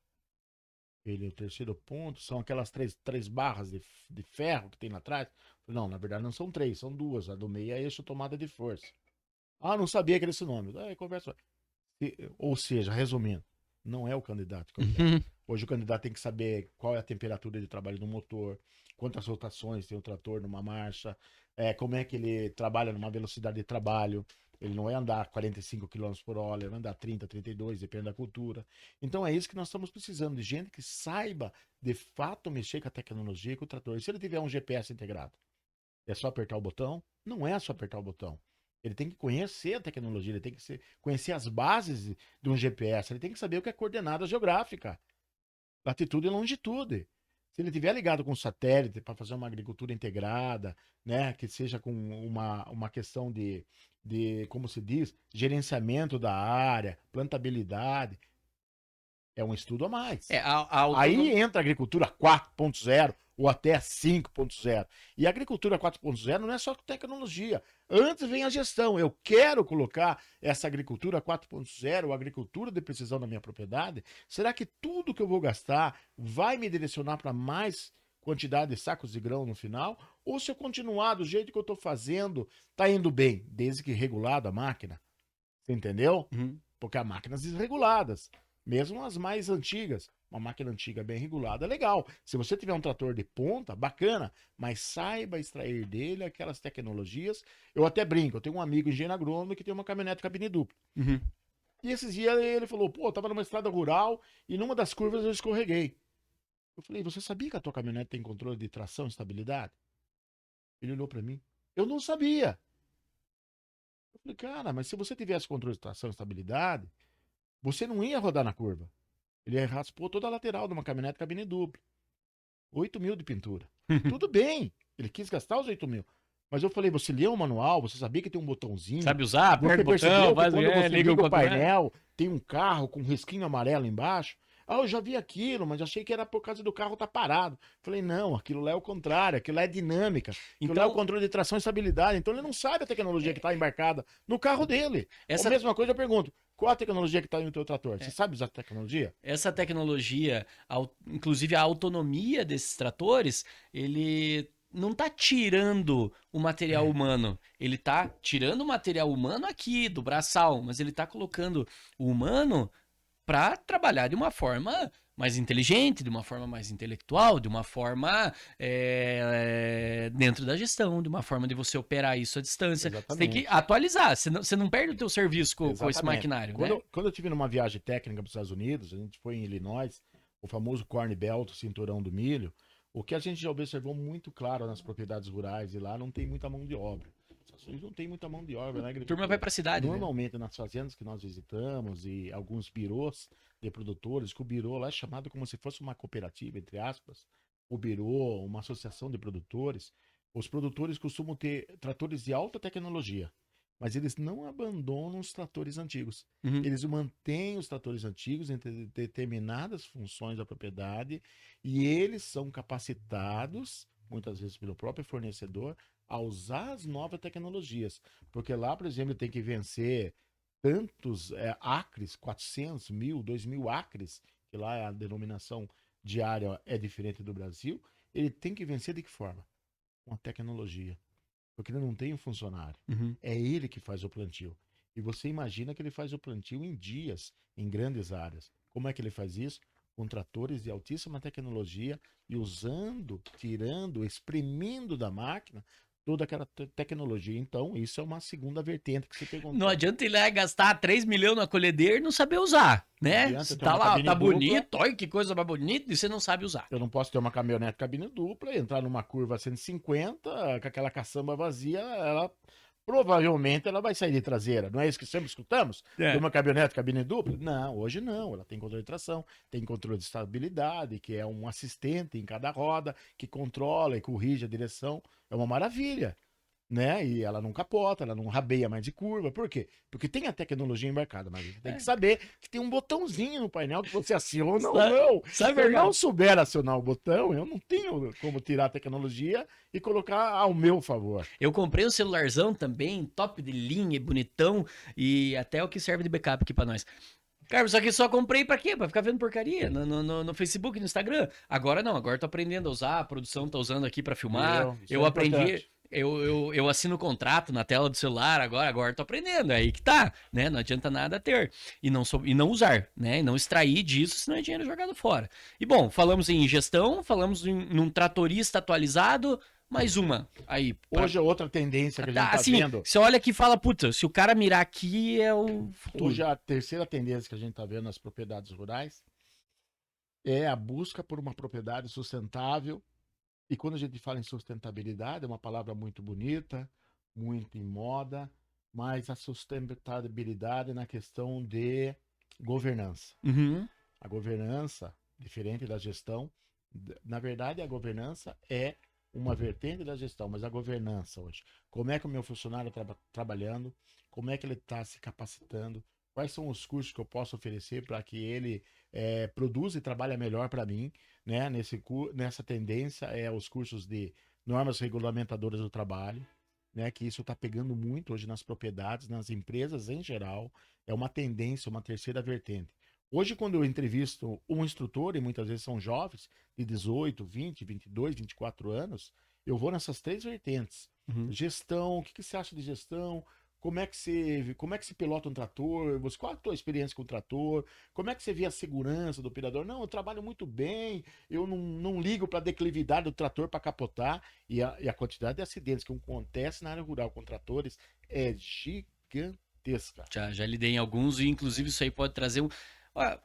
O terceiro ponto são aquelas três barras de ferro que tem lá atrás. Falei, não, na verdade não são três, são duas. A do meio é eixo tomada de força. Ah, não sabia que era esse nome. Aí conversa. Ou seja, resumindo, não é o candidato. Uhum. Hoje o candidato tem que saber qual é a temperatura de trabalho do motor, quantas rotações tem o trator numa marcha, como é que ele trabalha numa velocidade de trabalho. Ele não vai andar 45 km por hora, ele vai andar 30, 32, depende da cultura. Então é isso que nós estamos precisando, de gente que saiba de fato mexer com a tecnologia e com o trator. E se ele tiver um GPS integrado, é só apertar o botão? Não é só apertar o botão. Ele tem que conhecer a tecnologia, ele tem que conhecer as bases de um GPS, ele tem que saber o que é coordenada geográfica, latitude e longitude. Se ele estiver ligado com satélite para fazer uma agricultura integrada, né, que seja com uma questão como se diz, gerenciamento da área, plantabilidade, é um estudo a mais. Aí entra a agricultura 4.0 ou até 5.0. E a agricultura 4.0 não é só tecnologia. Antes vem a gestão. Eu quero colocar essa agricultura 4.0, a agricultura de precisão na minha propriedade. Será que tudo que eu vou gastar vai me direcionar para mais quantidade de sacos de grão no final? Ou se eu continuar do jeito que eu estou fazendo, está indo bem, desde que regulado a máquina? Você entendeu? Uhum. Porque há máquinas desreguladas. Mesmo as mais antigas. Uma máquina antiga bem regulada, legal. Se você tiver um trator de ponta, bacana, mas saiba extrair dele aquelas tecnologias. Eu até brinco, eu tenho um amigo engenheiro agrônomo que tem uma caminhonete cabine dupla. Uhum. E esses dias ele falou, pô, eu tava numa estrada rural e numa das curvas eu escorreguei. Eu falei, você sabia que a tua caminhonete tem controle de tração e estabilidade? Ele olhou pra mim. Eu não sabia. Eu falei, cara, mas se você tivesse controle de tração e estabilidade, você não ia rodar na curva. Ele raspou toda a lateral de uma caminhonete cabine dupla. 8 mil de pintura. Tudo bem. Ele quis gastar os 8 mil. Mas eu falei, você leu o manual, você sabia que tem um botãozinho. Sabe usar? Aperta Você o botão, percebeu que faz, quando você liga liga o controle. painel, tem um carro com um risquinho amarelo embaixo? Ah, eu já vi aquilo, mas achei que era por causa do carro estar parado. Falei, não, aquilo lá é o contrário, aquilo lá é dinâmica. Aquilo lá é o Então, controle de tração e estabilidade. Então ele não sabe a tecnologia que está embarcada no carro dele. essa, A mesma coisa eu pergunto, qual a tecnologia que está no teu trator? Você sabe usar a tecnologia? essa tecnologia, inclusive a autonomia desses tratores, ele não tá tirando o material humano. Ele tá tirando o material humano aqui, do braçal, mas ele tá colocando o humano para trabalhar de uma forma mais inteligente, de uma forma mais intelectual, de uma forma dentro da gestão, de uma forma de você operar isso à distância. Você tem que Exatamente. atualizar, você não perde o teu serviço com esse Exatamente. maquinário, Quando, né? quando eu tive numa viagem técnica para os Estados Unidos, a gente foi em Illinois, o famoso Corn Belt, cinturão do milho, o que a gente já observou muito claro nas propriedades rurais e lá não tem muita mão de obra. Os Estados Unidos não tem muita mão de obra na A turma agricultura. vai para a cidade, né? Normalmente nas fazendas que nós visitamos e alguns birôs de produtores, que o birô lá é chamado como se fosse uma cooperativa, entre aspas, o birô, uma associação de produtores, os produtores costumam ter tratores de alta tecnologia, mas eles não abandonam os tratores antigos. Uhum. Eles mantêm os tratores antigos em determinadas funções da propriedade e eles são capacitados, muitas vezes pelo próprio fornecedor, a usar as novas tecnologias. Porque lá, por exemplo, tem que vencer tantos acres, 400 mil, 2 mil acres, que lá a denominação diária é diferente do Brasil. Ele tem que vencer de que forma? Com a tecnologia. Porque ele não tem um funcionário. Uhum. É ele que faz o plantio. E você imagina que ele faz o plantio em dias, em grandes áreas. Como é que ele faz isso? Com tratores de altíssima tecnologia e usando, tirando, exprimindo da máquina toda aquela tecnologia. Então, isso é uma segunda vertente que você Não perguntou. adianta ir lá gastar 3 milhões na colhedeira e não saber usar, Não né? adianta Se ter tá uma lá, cabine tá dupla. bonito, olha que coisa mais bonita, e você não sabe usar. Eu não posso ter uma caminhonete cabine dupla, entrar numa curva 150, com aquela caçamba vazia, ela provavelmente ela vai sair de traseira. Não é isso que sempre escutamos? De É. uma caminhonete cabine dupla? Não, hoje não. Ela tem controle de tração, tem controle de estabilidade, que é um assistente em cada roda, que controla e corrige a direção. É uma maravilha. Né? E ela não capota, ela não rabeia mais de curva. Por quê? Porque tem a tecnologia embarcada, mas você tem que saber que tem um botãozinho no painel que você aciona ou não. Sabe, Se eu Vergara? não souber acionar o botão, eu não tenho como tirar a tecnologia e colocar ao meu favor. Eu comprei um celularzão também, top de linha, bonitão, e até o que serve de backup aqui pra nós. Cara, só que só comprei pra quê? Pra ficar vendo porcaria no Facebook, no Instagram. Agora não, agora tô aprendendo a usar, a produção tá usando aqui pra filmar. Isso Eu é aprendi, importante. eu assino o contrato na tela do celular agora tô aprendendo. É aí que tá, né? Não adianta nada ter. E não usar, né? E não extrair disso, senão é dinheiro jogado fora. E bom, falamos em gestão, falamos num tratorista atualizado, mais uma aí. Hoje é outra tendência que a gente tá Assim, vendo. você olha aqui e fala, puta, se o cara mirar aqui é o futuro. Hoje a terceira tendência que a gente tá vendo nas propriedades rurais é a busca por uma propriedade sustentável. E quando a gente fala em sustentabilidade, é uma palavra muito bonita, muito em moda, mas a sustentabilidade na questão de governança. Uhum. A governança, diferente da gestão, na verdade a governança é uma vertente da gestão, mas a governança hoje, como é que o meu funcionário está trabalhando, como é que ele está se capacitando, quais são os cursos que eu posso oferecer para que ele produza e trabalhe melhor para mim, né? Nessa tendência é os cursos de normas regulamentadoras do trabalho, né? Que isso está pegando muito hoje nas propriedades, nas empresas em geral, é uma tendência, uma terceira vertente. Hoje, quando eu entrevisto um instrutor, e muitas vezes são jovens, de 18, 20, 22, 24 anos, eu vou nessas três vertentes. Uhum. Gestão, o que você acha de gestão? como é que se pilota um trator? Qual a tua experiência com o trator? Como é que você vê a segurança do operador? Não, eu trabalho muito bem, eu não ligo para a declividade do trator para capotar. E a quantidade de acidentes que acontece na área rural com tratores é gigantesca. Já lidei em alguns e inclusive isso aí pode trazer um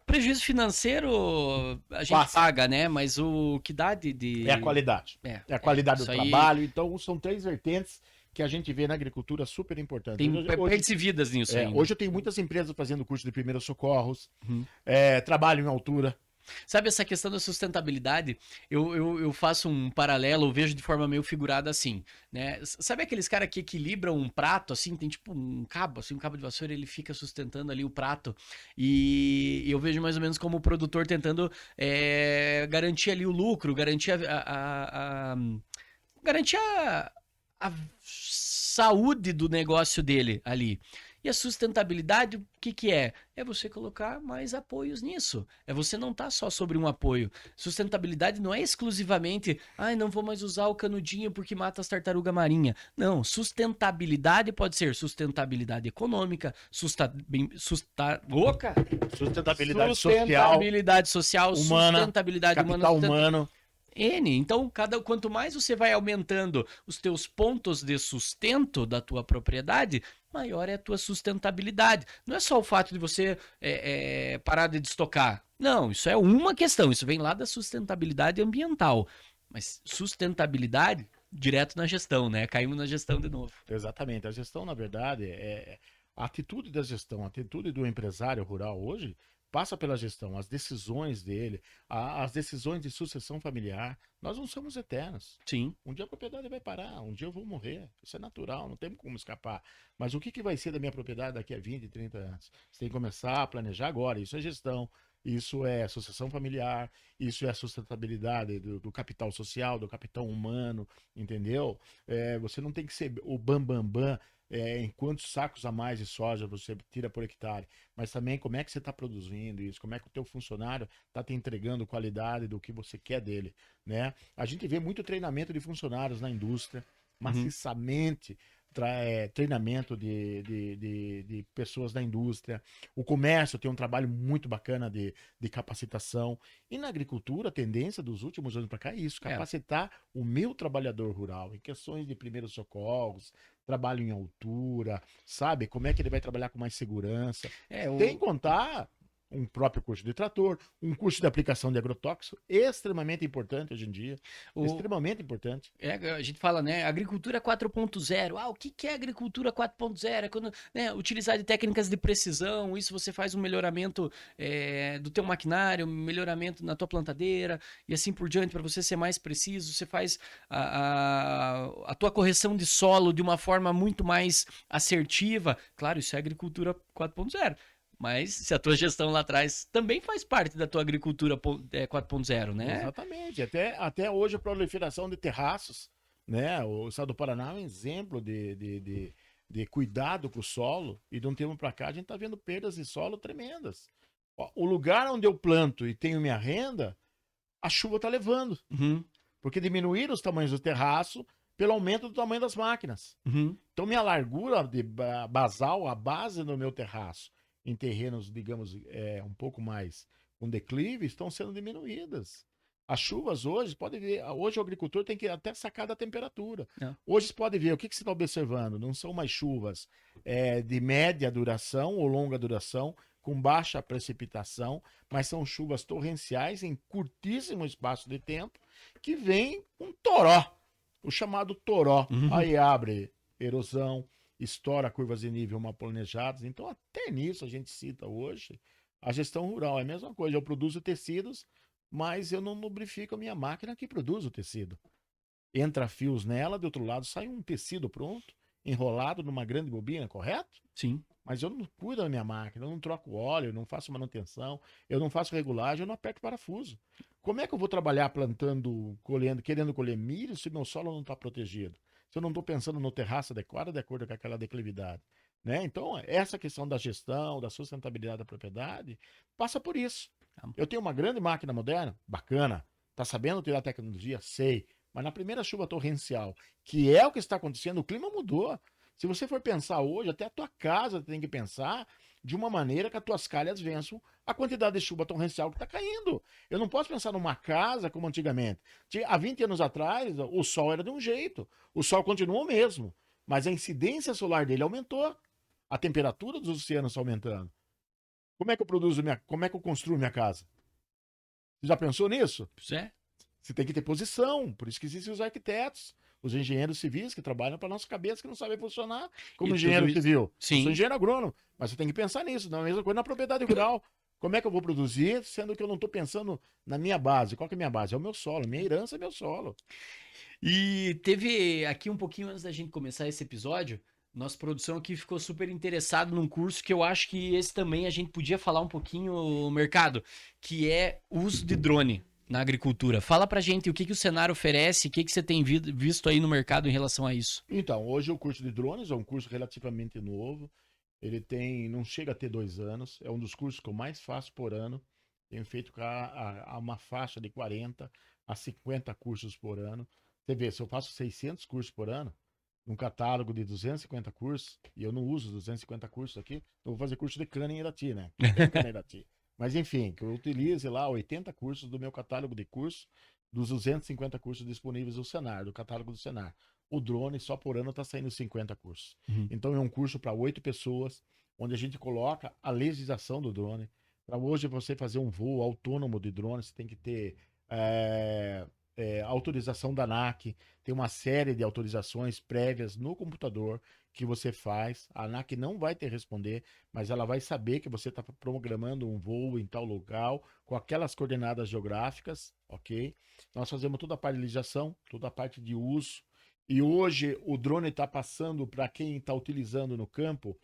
prejuízo financeiro, a gente Passa. paga, né? Mas o que dá É a qualidade. É a qualidade do isso aí trabalho. Então, são 3 vertentes que a gente vê na agricultura super importantes. tem Hoje, perde-se vidas nisso ainda. hoje eu tenho muitas empresas fazendo curso de primeiros socorros, Uhum. trabalho em altura. Sabe essa questão da sustentabilidade? Eu faço um paralelo, eu vejo de forma meio figurada assim, né? Sabe aqueles caras que equilibram um prato, assim, tem tipo um cabo, assim, um cabo de vassoura, ele fica sustentando ali o prato. E eu vejo mais ou menos como o produtor tentando garantir ali o lucro, garantir garantir a saúde do negócio dele ali. E a sustentabilidade, o que que é? É você colocar mais apoios nisso. É você não estar só sobre um apoio. Sustentabilidade não é exclusivamente, não vou mais usar o canudinho porque mata as tartarugas marinhas. Não, sustentabilidade pode ser sustentabilidade econômica, sustentabilidade social, humana, sustentabilidade humana, capital humano. N. Então, quanto mais você vai aumentando os teus pontos de sustento da tua propriedade, maior é a tua sustentabilidade. Não é só o fato de você parar de estocar. Não, isso é uma questão. Isso vem lá da sustentabilidade ambiental. Mas sustentabilidade direto na gestão, né? Caímos na gestão de novo. Exatamente. A gestão, na verdade, a atitude da gestão, a atitude do empresário rural hoje passa pela gestão, as decisões dele, as decisões de sucessão familiar. Nós não somos eternos. Sim. Um dia a propriedade vai parar, um dia eu vou morrer. Isso é natural, não tem como escapar. Mas o que vai ser da minha propriedade daqui a 20, 30 anos? Você tem que começar a planejar agora. Isso é gestão, isso é sucessão familiar, isso é a sustentabilidade do capital social, do capital humano, entendeu? Você não tem que ser o bam, bam, em quantos sacos a mais de soja você tira por hectare, mas também como é que você está produzindo isso, como é que o teu funcionário está te entregando qualidade do que você quer dele, né? A gente vê muito treinamento de funcionários na indústria, maciçamente treinamento de pessoas da indústria. O comércio tem um trabalho muito bacana de capacitação. E na agricultura, a tendência dos últimos anos para cá é isso, capacitar o meu trabalhador rural em questões de primeiros socorros, trabalho em altura, sabe? Como é que ele vai trabalhar com mais segurança. Tem que contar um próprio curso de trator, um curso de aplicação de agrotóxico, extremamente importante hoje em dia. Extremamente importante. A gente fala, né? Agricultura 4.0. O que é agricultura 4.0? É quando, né, utilizar de técnicas de precisão, isso você faz um melhoramento do teu maquinário, um melhoramento na tua plantadeira e assim por diante, para você ser mais preciso. Você faz a tua correção de solo de uma forma muito mais assertiva. Claro, isso é agricultura 4.0. Mas se a tua gestão lá atrás também faz parte da tua agricultura 4.0, né? Exatamente. Até hoje a proliferação de terraços, né? O estado do Paraná é um exemplo de cuidado com o solo. E de um tempo para cá a gente está vendo perdas de solo tremendas. O lugar onde eu planto e tenho minha renda, a chuva está levando. Porque diminuíram os tamanhos do terraço pelo aumento do tamanho das máquinas. Então minha largura de basal, a base do meu terraço, em terrenos, digamos, um pouco mais com declive, estão sendo diminuídas. As chuvas hoje, pode ver, hoje o agricultor tem que até sacar da temperatura. Hoje você pode ver, o que você está observando? Não são mais chuvas de média duração ou longa duração, com baixa precipitação, mas são chuvas torrenciais em curtíssimo espaço de tempo, que vem um toró, o chamado toró. Aí abre erosão, estoura curvas de nível mal planejadas. Então, até nisso a gente cita hoje a gestão rural. É a mesma coisa, eu produzo tecidos, mas eu não lubrifico a minha máquina que produz o tecido. Entra fios nela, do outro lado sai um tecido pronto, enrolado numa grande bobina, correto? Sim. Mas eu não cuido da minha máquina, eu não troco óleo, eu não faço manutenção, eu não faço regulagem, eu não aperto parafuso. Como é que eu vou trabalhar plantando, colhendo, querendo colher milho se meu solo não está protegido? Se eu não estou pensando no terraço adequado, de acordo com aquela declividade, né? Então, essa questão da gestão, da sustentabilidade da propriedade, passa por isso. Eu tenho uma grande máquina moderna, bacana, tá sabendo tirar tecnologia? Sei. Mas na primeira chuva torrencial, que é o que está acontecendo, o clima mudou. Se você for pensar hoje, até a tua casa tem que pensar de uma maneira que as tuas calhas vençam a quantidade de chuva torrencial que está caindo. Eu não posso pensar numa casa como antigamente. Há 20 anos atrás, o sol era de um jeito. O sol continuou o mesmo, mas a incidência solar dele aumentou. A temperatura dos oceanos está aumentando. Como é que eu produzo como é que eu construo minha casa? Você já pensou nisso? Isso é? Você tem que ter posição, por isso que existem os arquitetos, os engenheiros civis que trabalham para nossa cabeça, que não sabem funcionar como E engenheiro tudo isso. civil. Eu sou Sim. engenheiro agrônomo, mas você tem que pensar nisso, não é a mesma coisa na propriedade rural. Como é que eu vou produzir, sendo que eu não estou pensando na minha base? Qual que é a minha base? É o meu solo, minha herança é meu solo. E teve aqui um pouquinho antes da gente começar esse episódio, nossa produção aqui ficou super interessado num curso que eu acho que esse também a gente podia falar um pouquinho, mercado, que é o uso de drone na agricultura. Fala pra gente o que que o Senar oferece, o que que você tem visto aí no mercado em relação a isso. Então, hoje o curso de drones é um curso relativamente novo. Ele não chega a ter 2 anos. É um dos cursos que eu mais faço por ano. Tenho feito a uma faixa de 40 a 50 cursos por ano. Você vê, se eu faço 600 cursos por ano, num catálogo de 250 cursos, e eu não uso 250 cursos aqui, eu vou fazer curso de cana em Irati, né? Não tem cana em Irati. Mas enfim, que eu utilize lá 80 cursos do meu catálogo de cursos, dos 250 cursos disponíveis do Senar, do catálogo do Senar. O drone, só por ano, está saindo 50 cursos. Uhum. Então é um curso para 8 pessoas, onde a gente coloca a legislação do drone. Para hoje você fazer um voo autônomo de drone, você tem que ter autorização da ANAC, tem uma série de autorizações prévias no computador que você faz. A ANAC não vai te responder, mas ela vai saber que você está programando um voo em tal local, com aquelas coordenadas geográficas, ok? Nós fazemos toda a parte de legislação, toda a parte de uso. E hoje o drone está passando para quem está utilizando no campo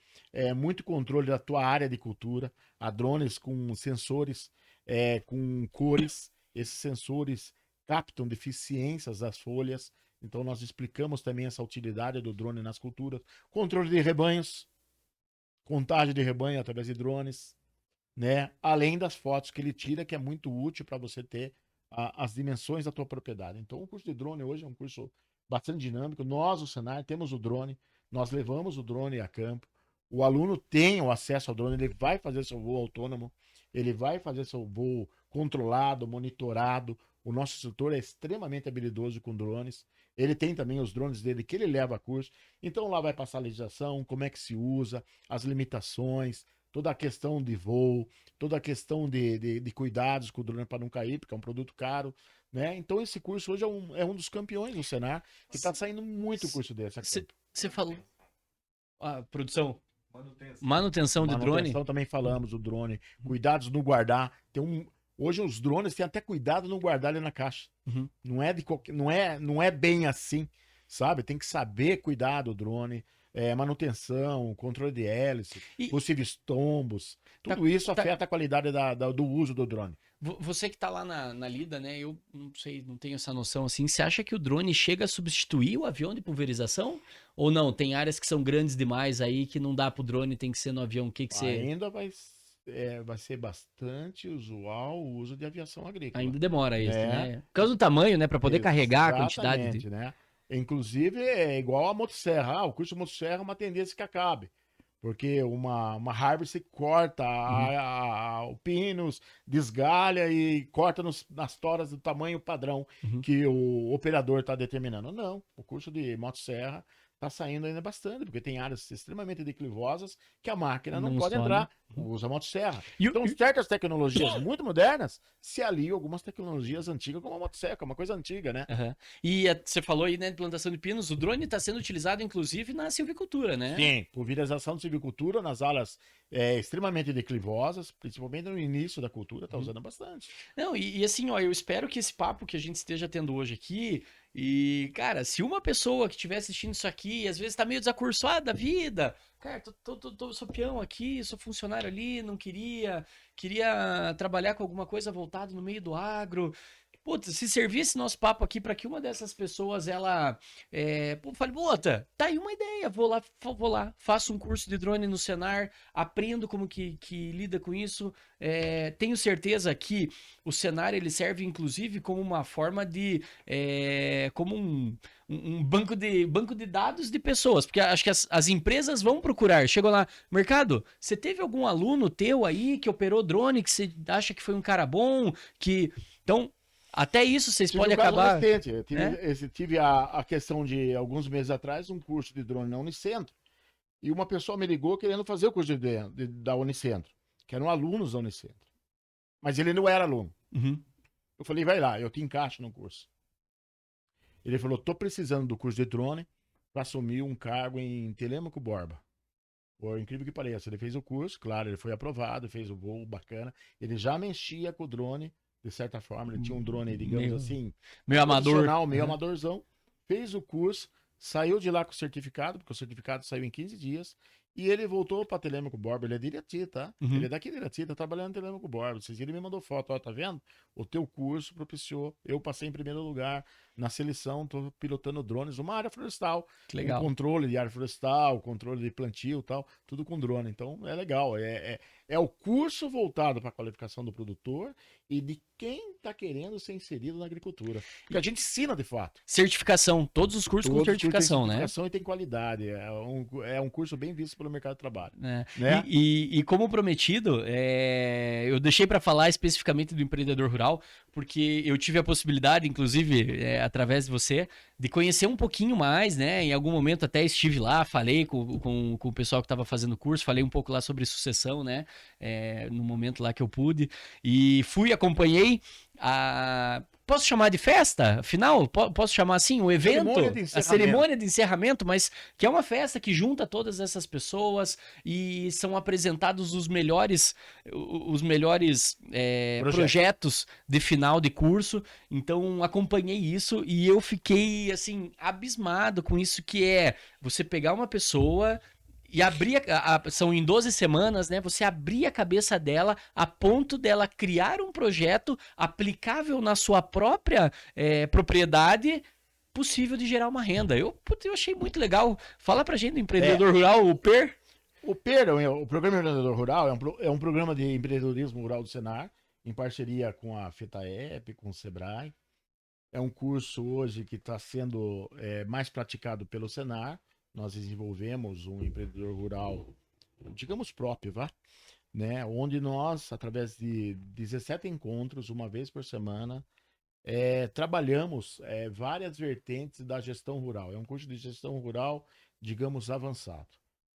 muito controle da tua área de cultura. Há drones com sensores, com cores. Esses sensores captam deficiências das folhas. Então nós explicamos também essa utilidade do drone nas culturas. Controle de rebanhos, contagem de rebanho através de drones, né? Além das fotos que ele tira, que é muito útil para você ter as dimensões da tua propriedade. Então o curso de drone hoje é um curso bastante dinâmico. Nós, o Senar, temos o drone, nós levamos o drone a campo. O aluno tem o acesso ao drone, ele vai fazer seu voo autônomo, ele vai fazer seu voo controlado, monitorado. O nosso instrutor é extremamente habilidoso com drones. Ele tem também os drones dele que ele leva a curso. Então lá vai passar a legislação, como é que se usa, as limitações, toda a questão de voo, toda a questão de cuidados com o drone para não cair, porque é um produto caro. Né? Então esse curso hoje é um dos campeões do Senar, que está saindo muito curso desse aqui. Você falou. A produção. Manutenção de drone? Manutenção também falamos, o drone. Cuidados no guardar. Hoje os drones têm até cuidado no guardar ele na caixa. Uhum. Não é bem assim, sabe? Tem que saber cuidar do drone. Manutenção, controle de hélice, possíveis tombos. Tudo isso afeta a qualidade do uso do drone. Você que tá lá na lida, né? Eu não sei, não tenho essa noção assim. Você acha que o drone chega a substituir o avião de pulverização? Ou não? Tem áreas que são grandes demais aí que não dá pro drone, tem que ser no avião. O que você... Ainda vai ser bastante usual o uso de aviação agrícola. Ainda demora isso, né? Por causa do tamanho, né? Para poder carregar a quantidade de... né? Inclusive, é igual a motosserra. O curso de motosserra é uma tendência que acabe. Porque uma harvest corta o pinos, desgalha e corta nas toras do tamanho padrão que o operador está determinando. Não, o curso de motosserra está saindo ainda bastante, porque tem áreas extremamente declivosas que a máquina não pode entrar, usa motosserra. Então, certas tecnologias muito modernas se aliam a algumas tecnologias antigas, como a motosserra, que é uma coisa antiga, né? E você falou aí, né, de plantação de pinos, o drone está sendo utilizado, inclusive, na silvicultura, né? Sim, pulverização de silvicultura nas áreas extremamente declivosas, principalmente no início da cultura, está usando bastante. Não, e assim, ó, eu espero que esse papo que a gente esteja tendo hoje aqui, e, cara, se uma pessoa que estiver assistindo isso aqui, às vezes tá meio desacursada da vida, cara, sou peão aqui, sou funcionário ali, não queria trabalhar com alguma coisa voltada no meio do agro. Putz, se servir esse nosso papo aqui para que uma dessas pessoas, ela, fale, bota, tá aí uma ideia, vou lá, faço um curso de drone no Senar, aprendo como que lida com isso, tenho certeza que o Senar, ele serve, inclusive, como uma forma de, como um banco de dados de pessoas, porque acho que as empresas vão procurar, chegou lá, mercado, você teve algum aluno teu aí que operou drone, que você acha que foi um cara bom, que... Então, até isso vocês Tive um podem caso acabar, recente. Eu né? tive a questão de, alguns meses atrás, um curso de drone na Unicentro. E uma pessoa me ligou querendo fazer o curso da Unicentro, que eram alunos da Unicentro. Mas ele não era aluno. Uhum. Eu falei, vai lá, eu te encaixo no curso. Ele falou, tô precisando do curso de drone para assumir um cargo em Telêmaco Borba. Por incrível que pareça, ele fez o curso, claro, ele foi aprovado, fez o voo bacana. Ele já mexia com o drone, de certa forma, ele tinha um drone, digamos Meio, assim, meio amador. profissional, meio Uhum. amadorzão. Fez o curso, saiu de lá com o certificado, porque o certificado saiu em 15 dias. E ele voltou para Telêmaco Borba. Ele é de Irati, tá? Uhum. Ele é daqui de Irati, tá trabalhando em Telêmaco Borba. Ele me mandou foto, ó, tá vendo? O teu curso propiciou. Eu passei em primeiro lugar na seleção, tô pilotando drones, uma área florestal, Que com legal. controle de área florestal, controle de plantio e tal, tudo com drone. Então é legal. É o curso voltado para a qualificação do produtor e de quem está querendo ser inserido na agricultura. Porque a gente ensina de fato. Certificação, todos os cursos com Todos os cursos têm certificação, né? certificação e tem qualidade. É um curso bem visto pelo mercado de trabalho. É. Né? E como prometido, eu deixei para falar especificamente do empreendedor rural, porque eu tive a possibilidade, inclusive, através de você, de conhecer um pouquinho mais, né? Em algum momento até estive lá, falei com o pessoal que estava fazendo o curso, falei um pouco lá sobre sucessão, né? No momento lá que eu pude. E acompanhei a. Posso chamar de festa? Afinal, posso chamar assim, o Cerimônia evento, de a encerramento. cerimônia de encerramento, mas que é uma festa que junta todas essas pessoas e são apresentados os melhores projetos de final de curso. Então acompanhei isso e eu fiquei assim abismado com isso que é você pegar uma pessoa e abrir são em 12 semanas, né? Você abrir a cabeça dela a ponto dela criar um projeto aplicável na sua própria propriedade, possível de gerar uma renda. Eu achei muito legal. Fala pra gente do empreendedor rural, o PER. O PER, o Programa Empreendedor Rural, é um programa de empreendedorismo rural do Senar, em parceria com a FETAEP, com o Sebrae. É um curso hoje que está sendo mais praticado pelo Senar. Nós desenvolvemos um empreendedor rural, digamos próprio, né? Onde nós, através de 17 encontros, uma vez por semana, trabalhamos várias vertentes da gestão rural. É um curso de gestão rural, digamos, avançado.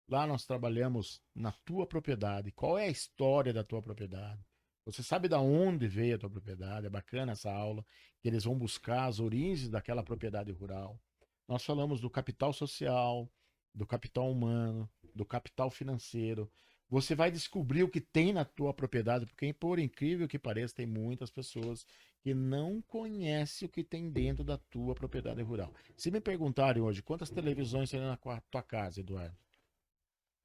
Lá nós trabalhamos na tua propriedade. Qual é a história da tua propriedade? Você sabe da onde veio a tua propriedade? É bacana essa aula, que eles vão buscar as origens daquela propriedade rural. Nós falamos do capital social, do capital humano, do capital financeiro. Você vai descobrir o que tem na tua propriedade, porque por incrível que pareça, tem muitas pessoas que não conhecem o que tem dentro da tua propriedade rural. Se me perguntarem hoje quantas televisões tem na tua casa, Eduardo,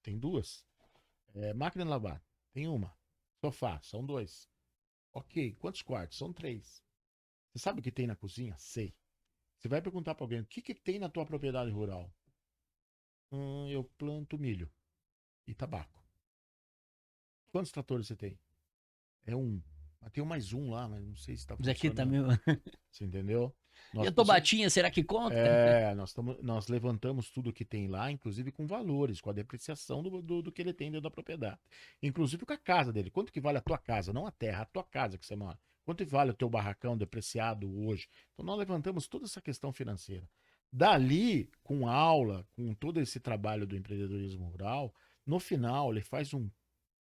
tem duas. Máquina de lavar, tem uma. Sofá, são dois. Ok, quantos quartos? São três. Você sabe o que tem na cozinha? Sei. Você vai perguntar para alguém, o que tem na tua propriedade rural? Eu planto milho e tabaco. Quantos tratores você tem? É um. Mas tem mais um lá, mas não sei se está Mas aqui tá funcionando. meio... Você entendeu? E a tobatinha, será que conta? Nós levantamos tudo que tem lá, inclusive com valores, com a depreciação do que ele tem dentro da propriedade. Inclusive com a casa dele. Quanto que vale a tua casa? Não a terra, a tua casa que você mora. Quanto que vale o teu barracão depreciado hoje? Então nós levantamos toda essa questão financeira. Dali, com aula, com todo esse trabalho do empreendedorismo rural, no final ele faz um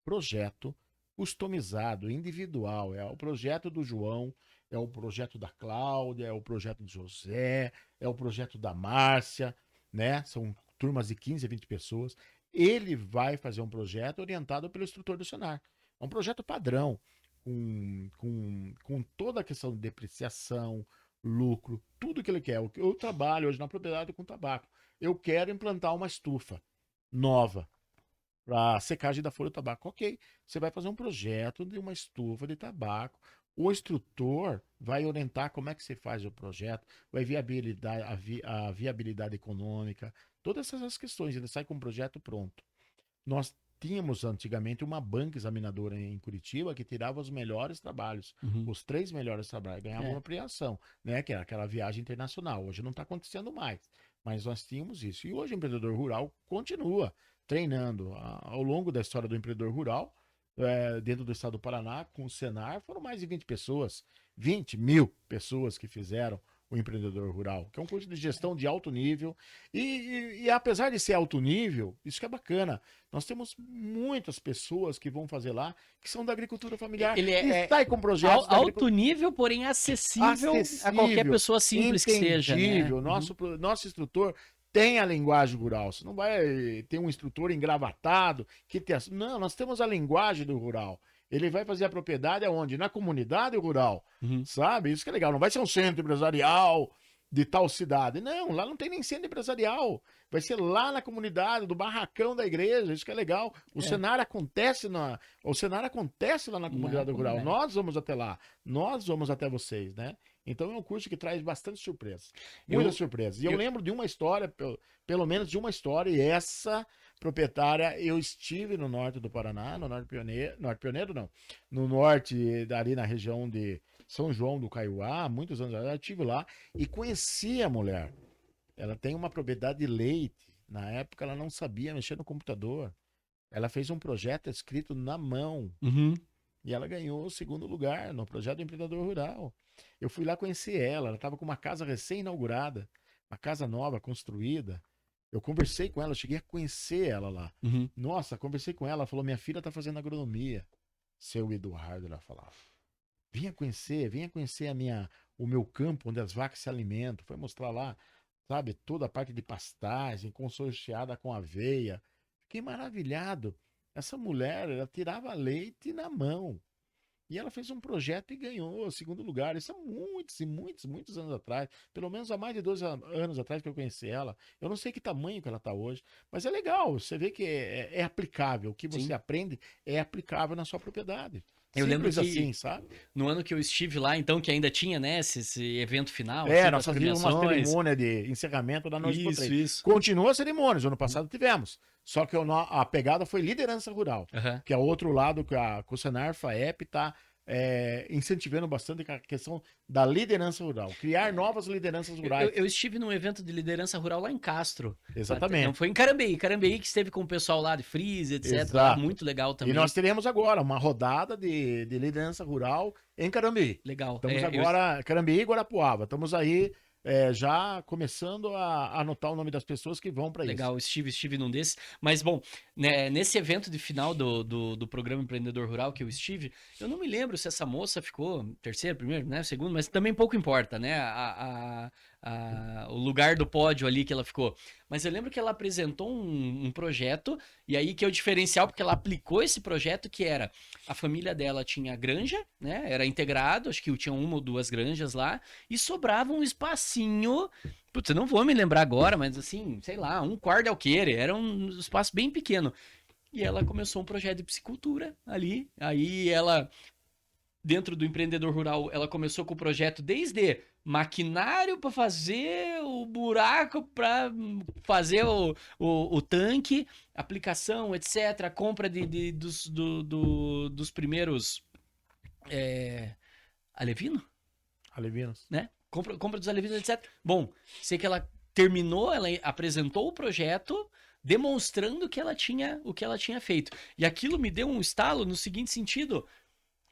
projeto customizado, individual. É o projeto do João, é o projeto da Cláudia, é o projeto do José, é o projeto da Márcia, né? São turmas de 15 a 20 pessoas. Ele vai fazer um projeto orientado pelo instrutor do Senar. É um projeto padrão, com toda a questão de depreciação, lucro, tudo que ele quer. Eu trabalho hoje na propriedade com tabaco. Eu quero implantar uma estufa nova para secagem da folha do tabaco. Ok, você vai fazer um projeto de uma estufa de tabaco O instrutor vai orientar como é que você faz o projeto, vai viabilidade, a viabilidade econômica, todas essas questões. Ele sai com o projeto pronto. Nós tínhamos antigamente uma banca examinadora em Curitiba que tirava os melhores trabalhos, Uhum. os 3 melhores trabalhos, ganhavam É. uma premiação, né? Que era aquela viagem internacional. Hoje não está acontecendo mais, mas nós tínhamos isso. E hoje o empreendedor rural continua treinando. Ao longo da história do empreendedor rural, dentro do estado do Paraná, com o Senar, foram mais de 20 pessoas, 20 mil pessoas que fizeram o empreendedor rural, que é um curso de gestão de alto nível. E apesar de ser alto nível, isso que é bacana. Nós temos muitas pessoas que vão fazer lá que são da agricultura familiar. Ele E sai com projetos da alto nível, porém acessível a qualquer pessoa simples que seja, né? entendível. Nosso instrutor tem a linguagem rural. Você não vai ter um instrutor engravatado que tem. Não, nós temos a linguagem do rural. Ele vai fazer a propriedade aonde? Na comunidade rural, Uhum. sabe? Isso que é legal. Não vai ser um centro empresarial de tal cidade. Não, lá não tem nem centro empresarial. Vai ser lá na comunidade, do barracão da igreja. Isso que é legal. O cenário acontece lá na comunidade rural. comunidade. Nós vamos até lá. Nós vamos até vocês, né? Então é um curso que traz bastante surpresa. Muitas surpresas. E eu lembro de uma história, pelo menos de uma história, e essa proprietária, eu estive no norte do Paraná, no norte pioneiro não, no norte, ali na região de São João do Caiuá, muitos anos atrás, eu estive lá e conheci a mulher. Ela tem uma propriedade de leite. Na época ela não sabia mexer no computador. Ela fez um projeto escrito na mão. Uhum. E ela ganhou o 2º lugar no projeto do empreendedor rural. Eu fui lá conhecer ela estava com uma casa recém-inaugurada, uma casa nova, construída. Eu conversei com ela, eu cheguei a conhecer ela lá. Uhum. Nossa, conversei com ela, ela falou, minha filha está fazendo agronomia. Seu Eduardo, ela falava. Venha conhecer o meu campo onde as vacas se alimentam. Foi mostrar lá, sabe, toda a parte de pastagem, consorciada com aveia. Fiquei maravilhado. Essa mulher, ela tirava leite na mão. E ela fez um projeto e ganhou o 2º lugar. Isso há muitos e muitos, muitos anos atrás. Pelo menos há mais de 12 anos atrás que eu conheci ela. Eu não sei que tamanho que ela está hoje. Mas é legal. Você vê que é aplicável. O que você Sim. aprende é aplicável na sua propriedade. Eu lembro Simples que assim, sabe? no ano que eu estive lá, então, que ainda tinha, né, esse evento final, assim, Nós das fazíamos uma premiações. cerimônia de encerramento da Noite do Trem. Isso. Continua a cerimônia. Ano passado tivemos. Só que a pegada foi liderança rural. Aham. Que é outro lado que o Senar, FAEP está incentivando bastante a questão da liderança rural. Criar novas lideranças rurais. Eu estive num evento de liderança rural lá em Castro. Exatamente. Não, foi em Carambeí. Carambeí que esteve com o pessoal lá de Freeze, etc. Exato. Lá, muito legal também. E nós teremos agora uma rodada de liderança rural em Carambeí. Legal. Estamos agora, Carambeí e Guarapuava. Estamos aí já começando a anotar o nome das pessoas que vão para isso. Legal, estive num desses. Mas, bom, né, nesse evento de final do programa Empreendedor Rural que eu estive, eu não me lembro se essa moça ficou terceiro, primeiro, né, segundo, mas também pouco importa, né, o lugar do pódio ali que ela ficou. Mas eu lembro que ela apresentou um projeto, e aí que é o diferencial, porque ela aplicou esse projeto que era, a família dela tinha granja, né, era integrado, acho que tinha 1 ou 2 granjas lá, e sobrava um espacinho. Putz, eu não vou me lembrar agora, mas assim, sei lá, 1/4 de alqueire, era um espaço bem pequeno. E ela começou um projeto de piscicultura ali. Aí ela, dentro do empreendedor rural, ela começou com o projeto desde maquinário para fazer o buraco, para fazer o tanque, aplicação, etc. Compra dos primeiros alevino, Alevinos. né? Compra dos alevinos, etc. Bom, sei que ela terminou, ela apresentou o projeto, demonstrando que ela tinha o que ela tinha feito. E aquilo me deu um estalo no seguinte sentido: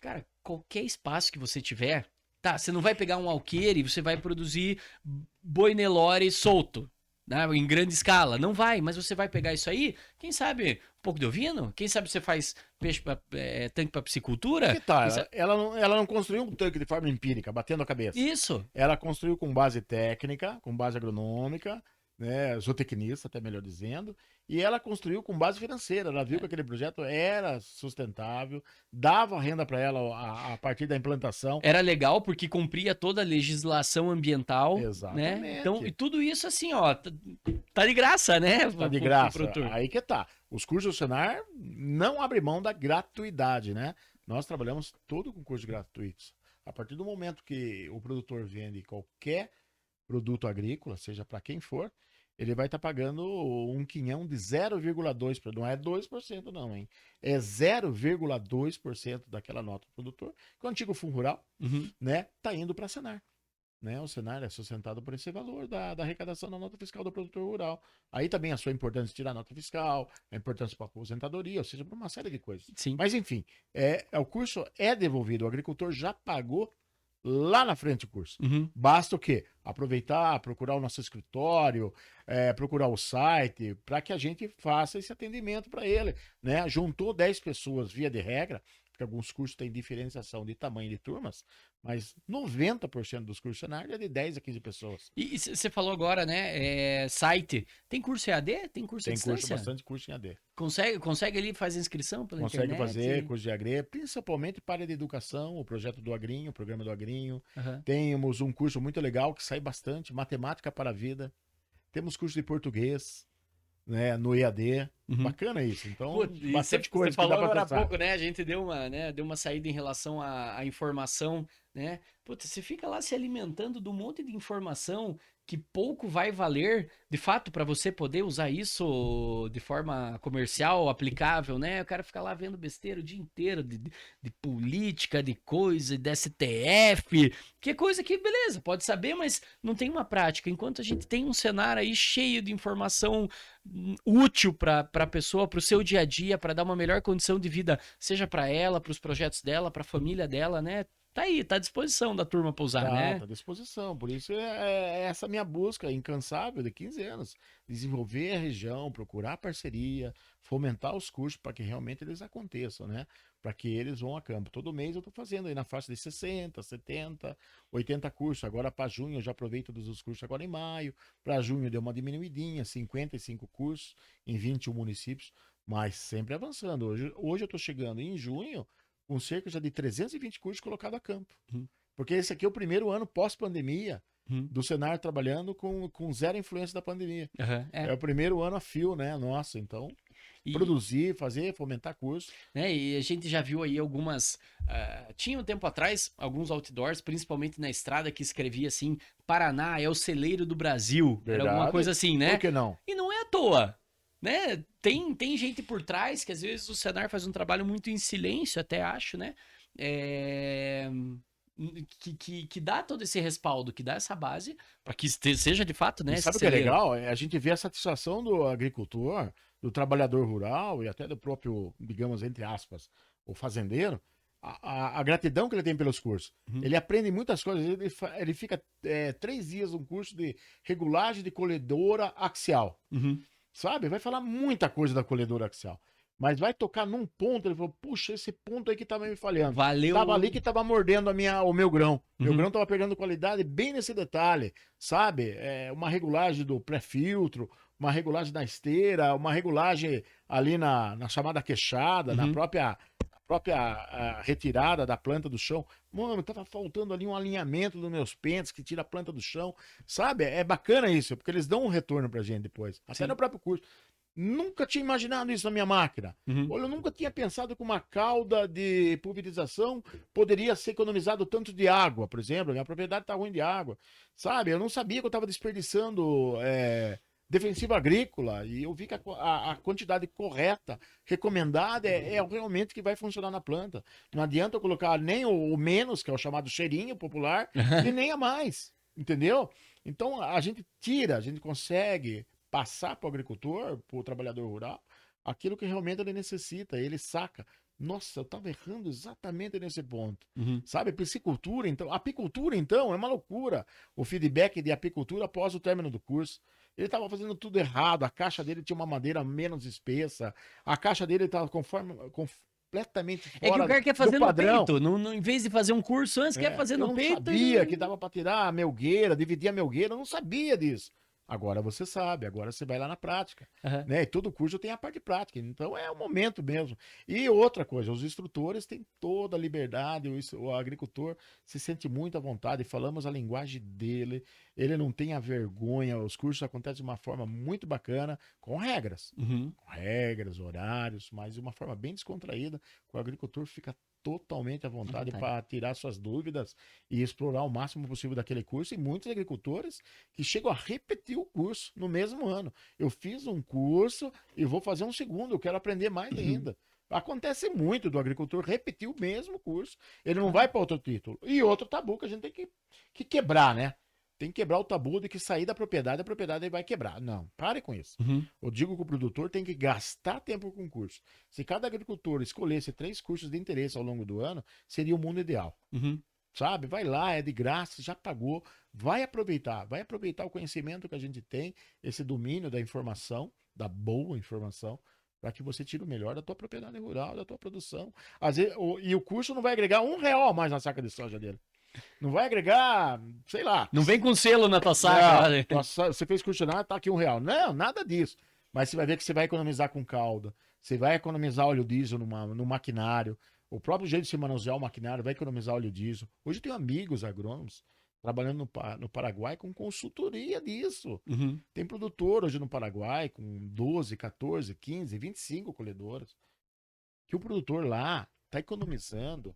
cara, qualquer espaço que você tiver, tá, você não vai pegar um alqueire e você vai produzir boi Nelore solto, né, em grande escala. Não vai, mas você vai pegar isso aí, quem sabe um pouco de ovino? Quem sabe você faz tanque para piscicultura? Que tal? Ela não construiu um tanque de forma empírica, batendo a cabeça. Isso. Ela construiu com base técnica, com base agronômica, né, zootecnista, até melhor dizendo, e ela construiu com base financeira. Ela viu que aquele projeto era sustentável, dava renda para ela a partir da implantação. Era legal porque cumpria toda a legislação ambiental, Exatamente. né? Então, e tudo isso assim, ó, tá de graça, né? Tá de graça. Aí que tá. Os cursos do Senar não abrem mão da gratuidade, né? Nós trabalhamos todo com cursos gratuitos. A partir do momento que o produtor vende qualquer produto agrícola, seja para quem for, ele vai estar pagando um quinhão de 0,2%, não é 2% não, hein? É 0,2% daquela nota do produtor, que o antigo Fundo Rural, Uhum. né, tá indo para Senar. Né? O Senar é sustentado por esse valor da arrecadação da nota fiscal do produtor rural. Aí também a sua importância de tirar a nota fiscal, a importância para a aposentadoria, ou seja, para uma série de coisas. Sim. Mas enfim, o curso é devolvido, o agricultor já pagou lá na frente o curso. Uhum. Basta o quê? Aproveitar, procurar o nosso escritório, procurar o site, para que a gente faça esse atendimento para ele. Né? Juntou 10 pessoas via de regra, porque alguns cursos têm diferenciação de tamanho de turmas, mas 90% dos cursos Senar é de 10 a 15 pessoas. E você falou agora, né? Site. Tem curso EAD? Tem curso à Tem curso, distância? bastante curso em AD. Consegue ali fazer inscrição pela Consegue internet? fazer curso de agri, principalmente para a área de educação, o projeto do Agrinho, o programa do Agrinho. Aham. Temos um curso muito legal que sai bastante, Matemática para a Vida. Temos curso de português, né, no EAD. Uhum. Bacana isso. Então, Putz, e bastante você coisa que falou dá para agora há acessar. pouco, né? A gente deu uma saída em relação à informação, né? Putz, você fica lá se alimentando de um monte de informação que pouco vai valer, de fato, para você poder usar isso de forma comercial, aplicável, né? O cara fica lá vendo besteira o dia inteiro de política, de coisa, de STF, que é coisa que, beleza, pode saber, mas não tem uma prática. Enquanto a gente tem um cenário aí cheio de informação útil para a pessoa, para o seu dia a dia, para dar uma melhor condição de vida, seja para ela, para os projetos dela, para a família dela, né? Tá aí, tá à disposição da turma para usar, né? Tá à disposição. Por isso é essa minha busca incansável de 15 anos. Desenvolver a região, procurar parceria, fomentar os cursos para que realmente eles aconteçam, né? Para que eles vão a campo. Todo mês eu estou fazendo aí na faixa de 60, 70, 80 cursos. Agora para junho eu já aproveito dos cursos agora em maio. Para junho deu uma diminuidinha, 55 cursos em 21 municípios, mas sempre avançando. Hoje eu estou chegando em junho com cerca já de 320 cursos colocados a campo. Uhum. Porque esse aqui é o primeiro ano pós-pandemia Uhum. do Senar trabalhando com zero influência da pandemia. Uhum, É o primeiro ano a fio, né? Nossa, então, E, produzir, fazer, fomentar curso. né, e a gente já viu aí algumas. Tinha um tempo atrás alguns outdoors, principalmente na estrada, que escrevia assim: Paraná é o celeiro do Brasil. Era alguma Verdade. coisa assim, né? Por que não? E não é à toa. Né? Tem gente por trás que às vezes o Senar faz um trabalho muito em silêncio, até acho, né? É, que dá todo esse respaldo, que dá essa base para que seja de fato, né? E Esse sabe o que é celeiro. legal? A gente vê a satisfação do agricultor, do trabalhador rural e até do próprio, digamos, entre aspas, o fazendeiro, a gratidão que ele tem pelos cursos. Uhum. Ele aprende muitas coisas. Ele fica 3 dias num curso de regulagem de colhedora axial. Uhum. Sabe? Vai falar muita coisa da colhedora axial. Mas vai tocar num ponto, ele falou, puxa, esse ponto aí que tava me falhando. Valeu. Tava ali que tava mordendo o meu grão. Meu Uhum. grão tava perdendo qualidade bem nesse detalhe, sabe? Uma regulagem do pré-filtro, uma regulagem na esteira, uma regulagem ali na chamada queixada, na Uhum. própria retirada da planta do chão. Mano, tava faltando ali um alinhamento dos meus pentes que tira a planta do chão. Sabe? É bacana isso, porque eles dão um retorno pra gente depois. Até Sim. no próprio curso. Nunca tinha imaginado isso na minha máquina. Uhum. Olha, eu nunca tinha pensado que uma cauda de pulverização poderia ser economizado tanto de água, por exemplo. Minha propriedade tá ruim de água. Sabe? Eu não sabia que eu estava desperdiçando defensivo agrícola e eu vi que a quantidade correta, recomendada, é realmente que vai funcionar na planta. Não adianta eu colocar nem o menos, que é o chamado cheirinho popular, e nem a mais. Entendeu? Então a gente consegue passar para o agricultor, para o trabalhador rural, aquilo que realmente ele necessita, ele saca. Nossa, eu estava errando exatamente nesse ponto. Uhum. Sabe, piscicultura, então, apicultura, então, é uma loucura. O feedback de apicultura após o término do curso. Ele estava fazendo tudo errado, a caixa dele tinha uma madeira menos espessa, a caixa dele estava completamente É que o fora cara quer fazer do no padrão. peito. Em vez de fazer um curso antes, quer fazer Eu no não peito. sabia que dava para tirar a melgueira, dividir a melgueira, eu não sabia disso. Agora você sabe, agora você vai lá na prática. Uhum. Né? E todo curso tem a parte prática, então é o momento mesmo. E outra coisa, os instrutores têm toda a liberdade, o agricultor se sente muito à vontade, falamos a linguagem dele, ele não tem a vergonha, os cursos acontecem de uma forma muito bacana, com regras. Uhum. Com regras, horários, mas de uma forma bem descontraída, que o agricultor fica totalmente à vontade para tirar suas dúvidas e explorar o máximo possível daquele curso. E muitos agricultores que chegam a repetir o curso no mesmo ano. Eu fiz um curso e vou fazer um segundo, eu quero aprender mais ainda. Acontece muito do agricultor repetir o mesmo curso, ele não vai para outro título. E outro tabu que a gente tem que quebrar, né? Tem que quebrar o tabu de que sair da propriedade, a propriedade vai quebrar. Não, pare com isso. Uhum. Eu digo que o produtor tem que gastar tempo com curso. Se cada agricultor escolhesse 3 cursos de interesse ao longo do ano, seria o mundo ideal. Uhum. Sabe? Vai lá, é de graça, já pagou. Vai aproveitar o conhecimento que a gente tem, esse domínio da informação, da boa informação, para que você tire o melhor da tua propriedade rural, da tua produção. Às vezes, e o curso não vai agregar R$1 a mais na saca de soja dele. Não vai agregar, sei lá. Não vem com selo na tua saca. Não, você fez questionário, tá aqui R$1. Não, nada disso. Mas você vai ver que você vai economizar com calda. Você vai economizar óleo diesel no maquinário. O próprio jeito de se manusear o maquinário vai economizar óleo diesel. Hoje eu tenho amigos agrônomos trabalhando no Paraguai com consultoria disso. Uhum. Tem produtor hoje no Paraguai com 12, 14, 15, 25 colhedoras. Que o produtor lá está economizando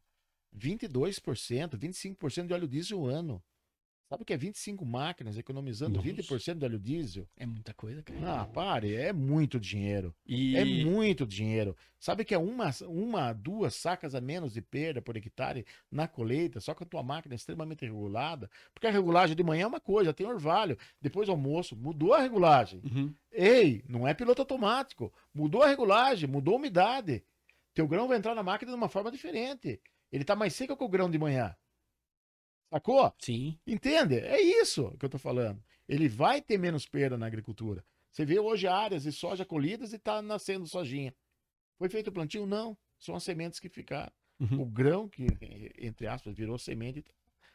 22%, 25% de óleo diesel ano. Sabe o que é 25 máquinas economizando 20% de óleo diesel? É muita coisa, cara. Ah, pare, é muito dinheiro. E... É muito dinheiro. Sabe que é uma, 2 sacas a menos de perda por hectare na colheita, só que a tua máquina é extremamente regulada, porque a regulagem de manhã é uma coisa, tem orvalho, depois do almoço, mudou a regulagem. Uhum. Ei, não é piloto automático, mudou a regulagem, mudou a umidade. Teu grão vai entrar na máquina de uma forma diferente. Ele tá mais seco que o grão de manhã. Sacou? Sim. Entende? É isso que eu tô falando. Ele vai ter menos perda na agricultura. Você vê hoje áreas de soja colhidas e tá nascendo sojinha. Foi feito o plantio? Não. São as sementes que ficaram. Uhum. O grão que, entre aspas, virou semente,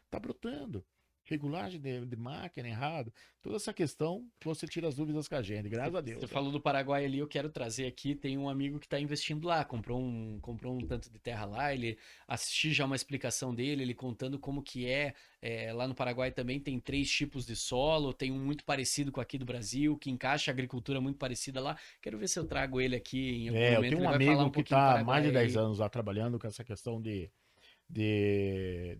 tá brotando. Regulagem de máquina errado. Toda essa questão, você tira as dúvidas com a gente, graças a Deus. Você falou do Paraguai ali, eu quero trazer aqui, tem um amigo que está investindo lá, comprou um tanto de terra lá, ele assisti já uma explicação dele, ele contando como que lá no Paraguai também tem 3 tipos de solo, tem um muito parecido com aqui do Brasil, que encaixa a agricultura muito parecida lá. Quero ver se eu trago ele aqui em algum Eu momento. tenho um amigo que está há mais de 10 anos lá trabalhando com essa questão de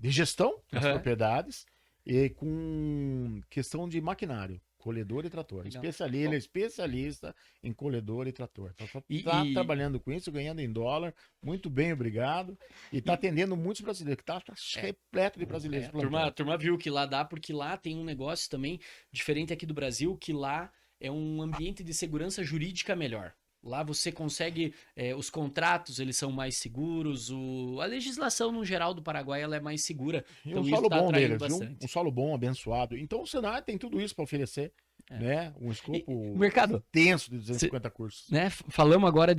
gestão das propriedades. E com questão de maquinário, colhedor e trator. Ele é especialista em colhedor e trator. Então, está trabalhando com isso, ganhando em dólar. Muito bem, obrigado. E está atendendo muitos brasileiros, que tá repleto de brasileiros. A turma viu que lá dá, porque lá tem um negócio também diferente aqui do Brasil, que lá é um ambiente de segurança jurídica melhor. Lá você consegue, os contratos eles são mais seguros, a legislação no geral do Paraguai ela é mais segura. E então um solo bom deles, viu? Um solo bom, abençoado. Então o Senai tem tudo isso para oferecer. Né? Um escopo mercado tenso de 250 cursos. Né? Falamos agora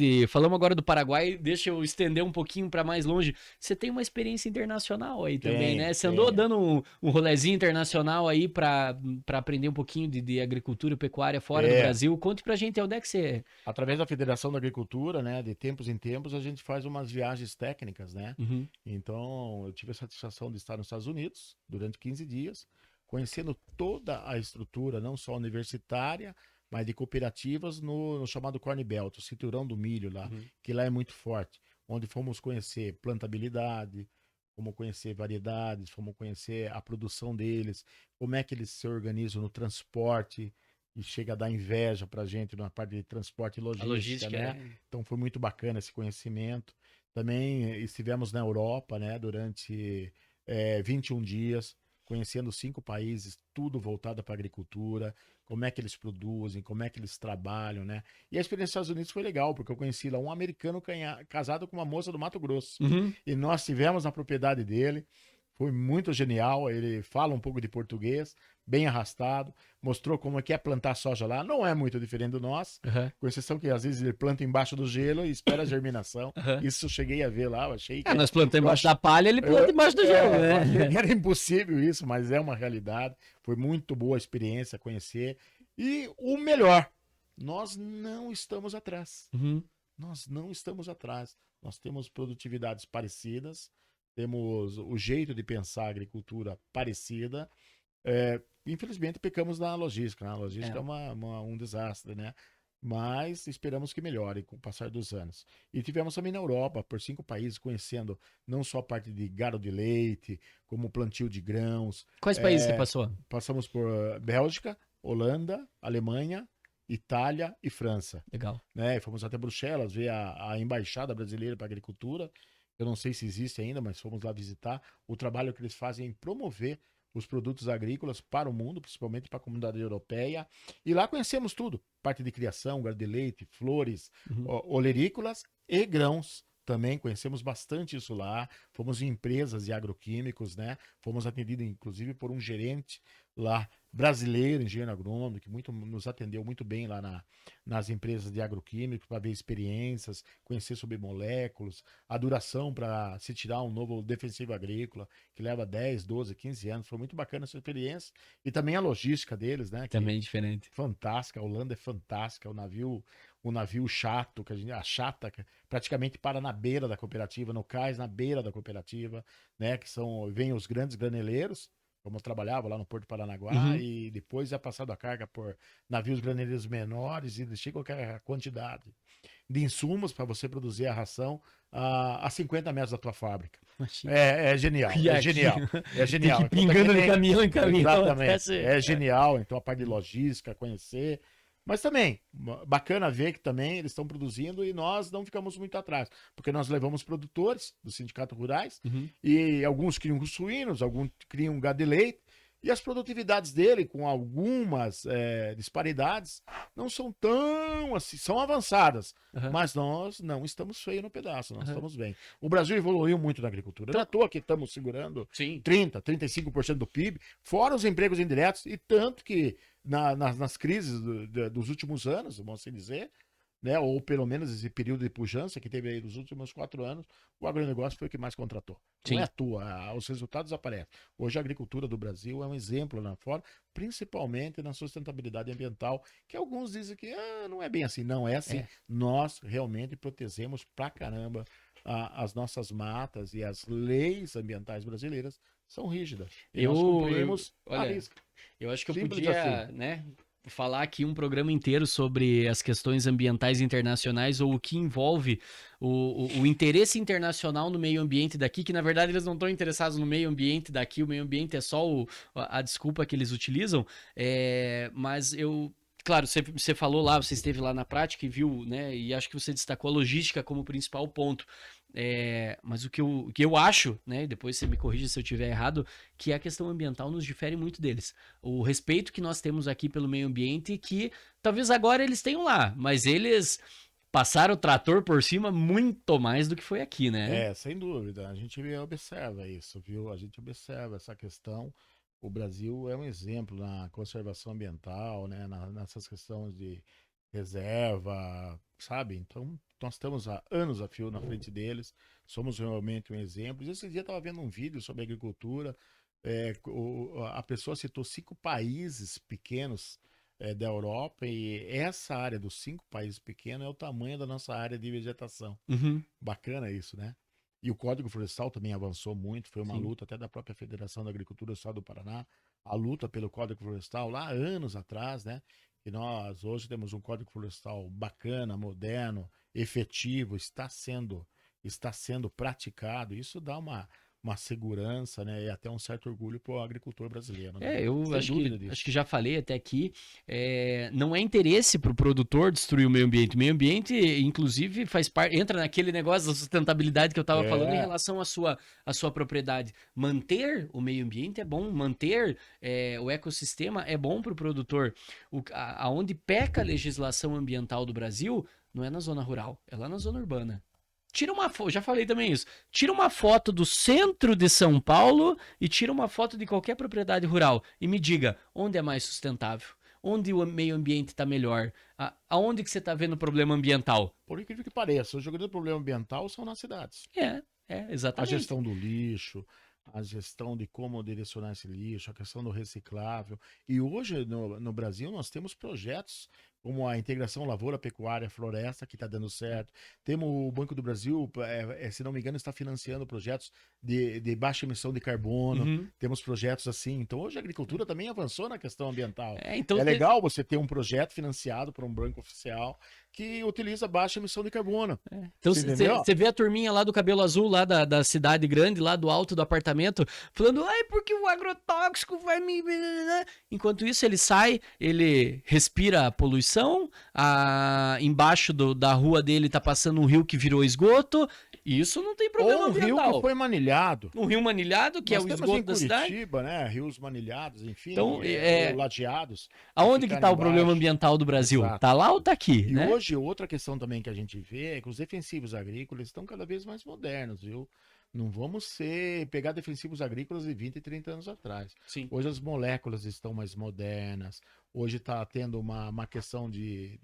do Paraguai, deixa eu estender um pouquinho para mais longe. Você tem uma experiência internacional aí também, né? Você andou dando um rolezinho internacional aí para aprender um pouquinho de agricultura e pecuária fora do Brasil. Conte pra gente onde é que você... Através da Federação da Agricultura, né? De tempos em tempos, a gente faz umas viagens técnicas, né? Uhum. Então, eu tive a satisfação de estar nos Estados Unidos durante 15 dias, conhecendo toda a estrutura, não só universitária, mas de cooperativas no chamado Corn Belt, o cinturão do milho lá, que lá é muito forte, onde fomos conhecer plantabilidade, fomos conhecer variedades, fomos conhecer a produção deles, como é que eles se organizam no transporte, e chega a dar inveja pra gente na parte de transporte e logística, né? Então foi muito bacana esse conhecimento. Também estivemos na Europa, né, durante 21 dias, conhecendo 5 países, tudo voltado para a agricultura, como é que eles produzem, como é que eles trabalham, né? E a experiência dos Estados Unidos foi legal, porque eu conheci lá um americano casado com uma moça do Mato Grosso. E nós tivemos na propriedade dele, foi muito genial, ele fala um pouco de português, bem arrastado, mostrou como é que é plantar soja lá, não é muito diferente do nosso, com exceção que às vezes ele planta embaixo do gelo e espera a germinação, isso eu cheguei a ver lá, eu achei que... nós plantamos embaixo da palha, ele planta embaixo do gelo, né? Era impossível isso, mas é uma realidade, foi muito boa a experiência, conhecer, e o melhor, nós não estamos atrás, nós não estamos atrás, nós temos produtividades parecidas, temos o jeito de pensar a agricultura parecida. Infelizmente, pecamos na logística. Né? A logística é um desastre, né? mas esperamos que melhore com o passar dos anos. E tivemos também na Europa, por 5 países, conhecendo não só a parte de gado de leite, como plantio de grãos. Quais países você passou? Passamos por Bélgica, Holanda, Alemanha, Itália e França. Legal. Né? Fomos até Bruxelas ver a Embaixada Brasileira para a Agricultura. Eu não sei se existe ainda, mas fomos lá visitar o trabalho que eles fazem em promover os produtos agrícolas para o mundo, principalmente para a comunidade europeia. E lá conhecemos tudo: parte de criação, gado de leite, flores, Uhum. olerícolas e grãos. Também conhecemos bastante isso lá. Fomos em empresas de agroquímicos, né? Fomos atendidos, inclusive, por um gerente lá brasileiro, engenheiro agrônomo, que nos atendeu muito bem lá nas empresas de agroquímicos para ver experiências, conhecer sobre moléculas, a duração para se tirar um novo defensivo agrícola, que leva 10, 12, 15 anos. Foi muito bacana essa experiência. E também a logística deles, né? Que Também diferente. fantástica, a Holanda é fantástica, o navio chato, a chata, que praticamente para na beira da cooperativa, no cais na beira da cooperativa, né? Vem os grandes graneleiros, como eu trabalhava lá no Porto Paranaguá, Uhum. e depois é passado a carga por navios graneleiros menores, e eles chegam com a quantidade de insumos para você produzir a ração a 50 metros da tua fábrica. Imagina. É genial, E é aqui, genial, é tem que genial. ir pingando de caminhão em caminhão até Exatamente, ser. é genial. Então a parte de logística, conhecer. Mas também, bacana ver que também eles estão produzindo e nós não ficamos muito atrás, porque nós levamos produtores do sindicato rurais Uhum. e alguns criam suínos, alguns criam gado de leite, e as produtividades dele, com algumas disparidades, não são tão assim, são avançadas, Uhum. mas nós não estamos feios no pedaço, nós Uhum. estamos bem. O Brasil evoluiu muito na agricultura, não é à toa que estamos segurando Sim. 30, 35% do PIB, fora os empregos indiretos, e tanto que nas crises dos últimos anos, vamos assim dizer, né, ou pelo menos esse período de pujança que teve aí nos últimos 4 anos, o agronegócio foi o que mais contratou. Não é Sim. à toa, os resultados aparecem. Hoje a agricultura do Brasil é um exemplo lá fora, principalmente na sustentabilidade ambiental, que alguns dizem que não é bem assim. Não é assim. É. Nós realmente protegemos pra caramba as nossas matas, e as leis ambientais brasileiras são rígidas. E nós cumprimos a Olha, risca. eu acho que eu Simples podia, assim. né, falar aqui um programa inteiro sobre as questões ambientais internacionais ou o que envolve o interesse internacional no meio ambiente daqui, que na verdade eles não estão interessados no meio ambiente daqui, o meio ambiente é só a desculpa que eles utilizam, mas eu. Claro, você falou lá, você esteve lá na prática e viu, né? E acho que você destacou a logística como principal ponto. Mas o que eu acho, né? Depois você me corrija se eu estiver errado, que a questão ambiental nos difere muito deles. O respeito que nós temos aqui pelo meio ambiente, que talvez agora eles tenham lá, mas eles passaram o trator por cima muito mais do que foi aqui, né? Sem dúvida. A gente observa isso, viu? A gente observa essa questão. O Brasil é um exemplo na conservação ambiental, né? Nessas questões de reserva, sabe? Então, nós estamos há anos a fio na frente deles. Somos realmente um exemplo. E esse dia eu estava vendo um vídeo sobre agricultura. A pessoa citou 5 países pequenos da Europa, e essa área dos 5 países pequenos é o tamanho da nossa área de vegetação. Uhum, Bacana isso, né? E o Código Florestal também avançou muito, foi uma sim. luta até da própria Federação da Agricultura do Estado do Paraná, a luta pelo Código Florestal lá anos atrás, né? E nós hoje temos um Código Florestal bacana, moderno, efetivo, está sendo praticado. Isso dá uma segurança, né? E até um certo orgulho para o agricultor brasileiro, né? Eu Sem dúvida acho disso. que já falei até aqui, não é interesse para o produtor destruir o meio ambiente. O meio ambiente, inclusive, faz parte, entra naquele negócio da sustentabilidade que eu estava falando em É, relação à sua propriedade. Manter o meio ambiente é bom, manter o ecossistema é bom para o produtor. Aonde peca a legislação ambiental do Brasil não é na zona rural, é lá na zona urbana. Tira uma foto, já falei também isso. Tira uma foto do centro de São Paulo e tira uma foto de qualquer propriedade rural e me diga onde é mais sustentável, onde o meio ambiente está melhor, aonde que você está vendo problema ambiental. por incrível que pareça, os jogadores de problema ambiental são nas cidades. A Exatamente. gestão do lixo, a gestão de como direcionar esse lixo, a questão do reciclável. E hoje no Brasil nós temos projetos como a integração lavoura, pecuária, floresta, que está dando certo. Temos o Banco do Brasil, se não me engano, está financiando projetos de baixa emissão de carbono. Uhum. Temos projetos assim. Então, hoje a agricultura também avançou na questão ambiental. Então É legal você ter um projeto financiado por um banco oficial que utiliza baixa emissão de carbono. Então Você entendeu? você vê a turminha lá do cabelo azul, lá da cidade grande, lá do alto do apartamento, falando, ai, porque o agrotóxico vai me. Enquanto isso, ele sai, ele respira a poluição, embaixo da rua dele tá passando um rio que virou esgoto, e isso não tem problema Ou um rio ambiental. que foi manilhado. Um rio manilhado, que Nós é o temos esgoto em da cidade. Curitiba, né? Rios manilhados, enfim, Então, ou ladeados. Aonde que ficaram tá o problema embaixo. ambiental do Brasil? Exato. Tá lá ou tá aqui, E né? hoje, outra questão também que a gente vê é que os defensivos agrícolas estão cada vez mais modernos, viu? Não vamos pegar defensivos agrícolas de 20 e 30 anos atrás. Sim. Hoje as moléculas estão mais modernas, hoje está tendo uma questão de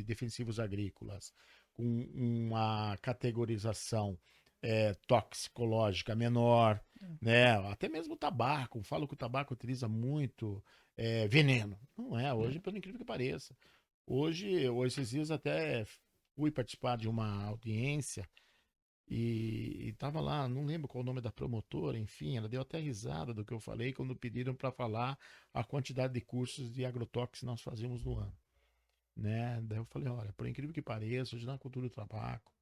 defensivos agrícolas com uma categorização toxicológica menor, né? Até mesmo o tabaco, falo que o tabaco utiliza muito veneno. Não é, hoje, pelo incrível que pareça. Hoje, esses dias até fui participar de uma audiência e tava lá, não lembro qual o nome da promotora, enfim, ela deu até risada do que eu falei quando pediram para falar a quantidade de cursos de agrotóxicos que nós fazíamos no ano, né? Daí eu falei, olha, por incrível que pareça, hoje na cultura do tabaco,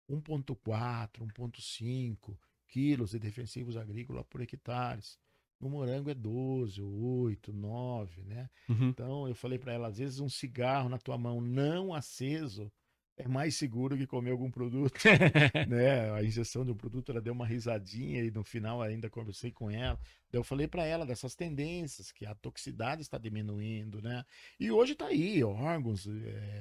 1,4, 1,5 quilos de defensivos agrícolas por hectares. No morango é 12, 8, 9, né? Uhum. Então eu falei para ela, às vezes um cigarro na tua mão não aceso é mais seguro que comer algum produto, né? A injeção de um produto, ela deu uma risadinha e no final ainda conversei com ela. Daí eu falei para ela dessas tendências, que a toxicidade está diminuindo, né? E hoje está aí órgãos,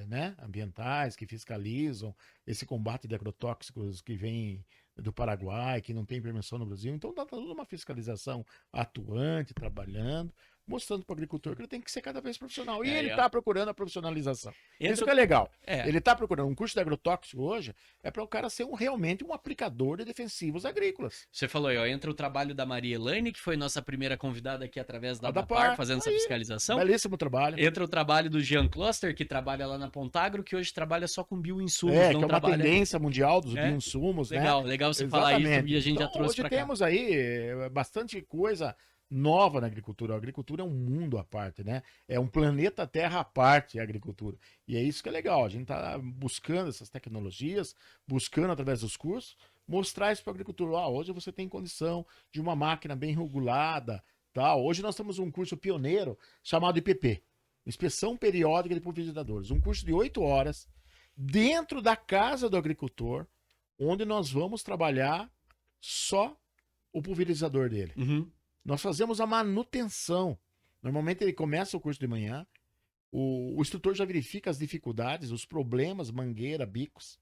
né, ambientais que fiscalizam esse combate de agrotóxicos que vem do Paraguai, que não tem permissão no Brasil. Então está toda uma fiscalização atuante, trabalhando, mostrando para o agricultor que ele tem que ser cada vez profissional. E ele está procurando a profissionalização. Isso que é legal. Ele está procurando um curso de agrotóxico hoje, é para o cara ser realmente um aplicador de defensivos agrícolas. Você falou aí, ó, entra o trabalho da Maria Elaine, que foi nossa primeira convidada aqui através da Adapar, ADAPAR, fazendo essa fiscalização. Belíssimo trabalho. Entra o trabalho do Jean Cluster, que trabalha lá na Pontagro, que hoje trabalha só com bioinsumos. Não que é uma trabalha... tendência mundial dos bioinsumos, legal, né? Legal você Exatamente. falar isso, e a gente então, já trouxe para cá. Hoje temos aí bastante coisa nova na agricultura. A agricultura é um mundo à parte, né? É um planeta Terra à parte a agricultura. E é isso que é legal. A gente está buscando essas tecnologias, buscando através dos cursos, mostrar isso para o agricultor. Hoje você tem condição de uma máquina bem regulada, tal. Hoje nós temos um curso pioneiro chamado IPP, Inspeção Periódica de Pulverizadores. Um curso de 8 horas dentro da casa do agricultor, onde nós vamos trabalhar só o pulverizador dele. Uhum. Nós fazemos a manutenção. Normalmente ele começa o curso de manhã, o instrutor já verifica as dificuldades, os problemas, mangueira, bicos.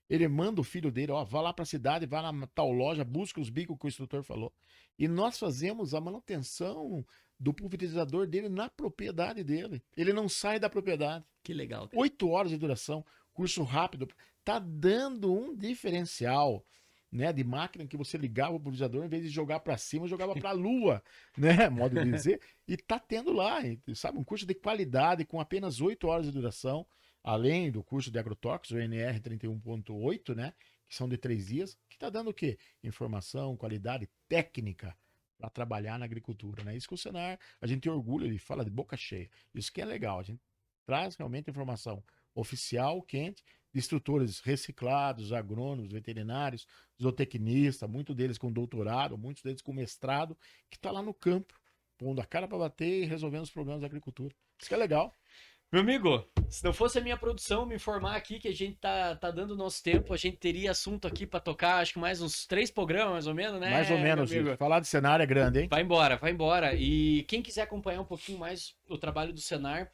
Ele manda o filho dele, vá lá para a cidade, vá na tal loja, busca os bicos que o instrutor falou. E nós fazemos a manutenção do pulverizador dele na propriedade dele. Ele não sai da propriedade. Que legal. 8 horas de duração, curso rápido. Tá dando um diferencial, né, de máquina que você ligava o pulverizador, em vez de jogar para cima, jogava para a lua, né, modo de dizer, e tá tendo lá, sabe, um curso de qualidade com apenas 8 horas de duração, além do curso de agrotóxicos, o NR 31.8, né, que são de 3 dias, que tá dando o quê? Informação, qualidade técnica para trabalhar na agricultura, né? Isso que o Senar, a gente tem orgulho, ele fala de boca cheia. Isso que é legal, a gente traz realmente informação oficial, quente, de instrutores reciclados, agrônomos, veterinários, zootecnistas, muitos deles com doutorado, muitos deles com mestrado, que está lá no campo, pondo a cara para bater e resolvendo os problemas da agricultura. Isso que é legal. Meu amigo, se não fosse a minha produção me informar aqui que a gente tá dando o nosso tempo, a gente teria assunto aqui para tocar, acho que mais uns 3 programas, mais ou menos, né? Mais ou menos, gente. Falar de Senar é grande, hein? Vai embora. E quem quiser acompanhar um pouquinho mais o trabalho do Senar,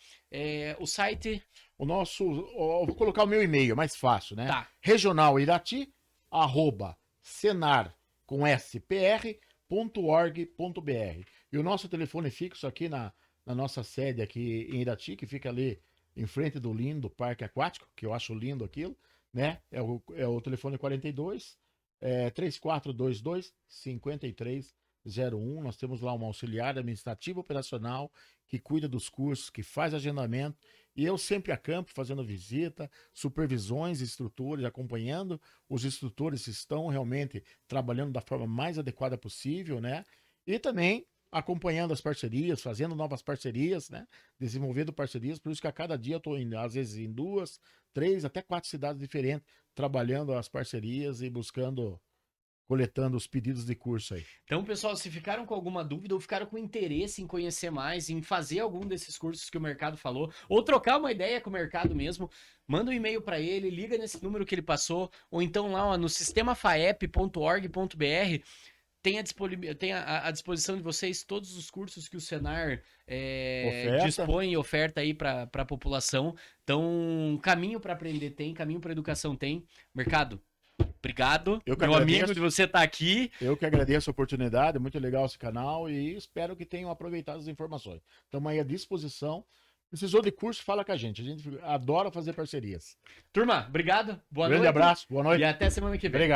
o site... O nosso... vou colocar o meu e-mail, mais fácil, né? Tá. regionalirati@spr.org.br. E o nosso telefone fixo aqui na nossa sede aqui em Irati, que fica ali em frente do lindo parque aquático, que eu acho lindo aquilo, né? É o telefone 42 3422 5301. Nós temos lá um auxiliar administrativo operacional que cuida dos cursos, que faz agendamento E eu sempre a campo, fazendo visita, supervisões, instrutores, acompanhando os instrutores que estão realmente trabalhando da forma mais adequada possível, né? E também acompanhando as parcerias, fazendo novas parcerias, né? Desenvolvendo parcerias, por isso que a cada dia eu estou indo, às vezes em 2, 3, até 4 cidades diferentes, trabalhando as parcerias e buscando, coletando os pedidos de curso aí. Então, pessoal, se ficaram com alguma dúvida ou ficaram com interesse em conhecer mais, em fazer algum desses cursos que o mercado falou, ou trocar uma ideia com o mercado mesmo, manda um e-mail para ele, liga nesse número que ele passou, ou então lá ó, no sistemafaep.org.br tem à disposição de vocês todos os cursos que o Senar Oferta. dispõe e oferta aí para a população. Então, caminho para aprender tem, caminho para educação tem. Mercado, obrigado. Eu que Meu agradeço. amigo de você estar aqui. Eu que agradeço a oportunidade, é muito legal esse canal e espero que tenham aproveitado as informações. Estamos aí à disposição. Precisou de curso, fala com a gente adora fazer parcerias. Turma, obrigado. Boa Grande noite. abraço, boa noite. E até semana que vem. Obrigado.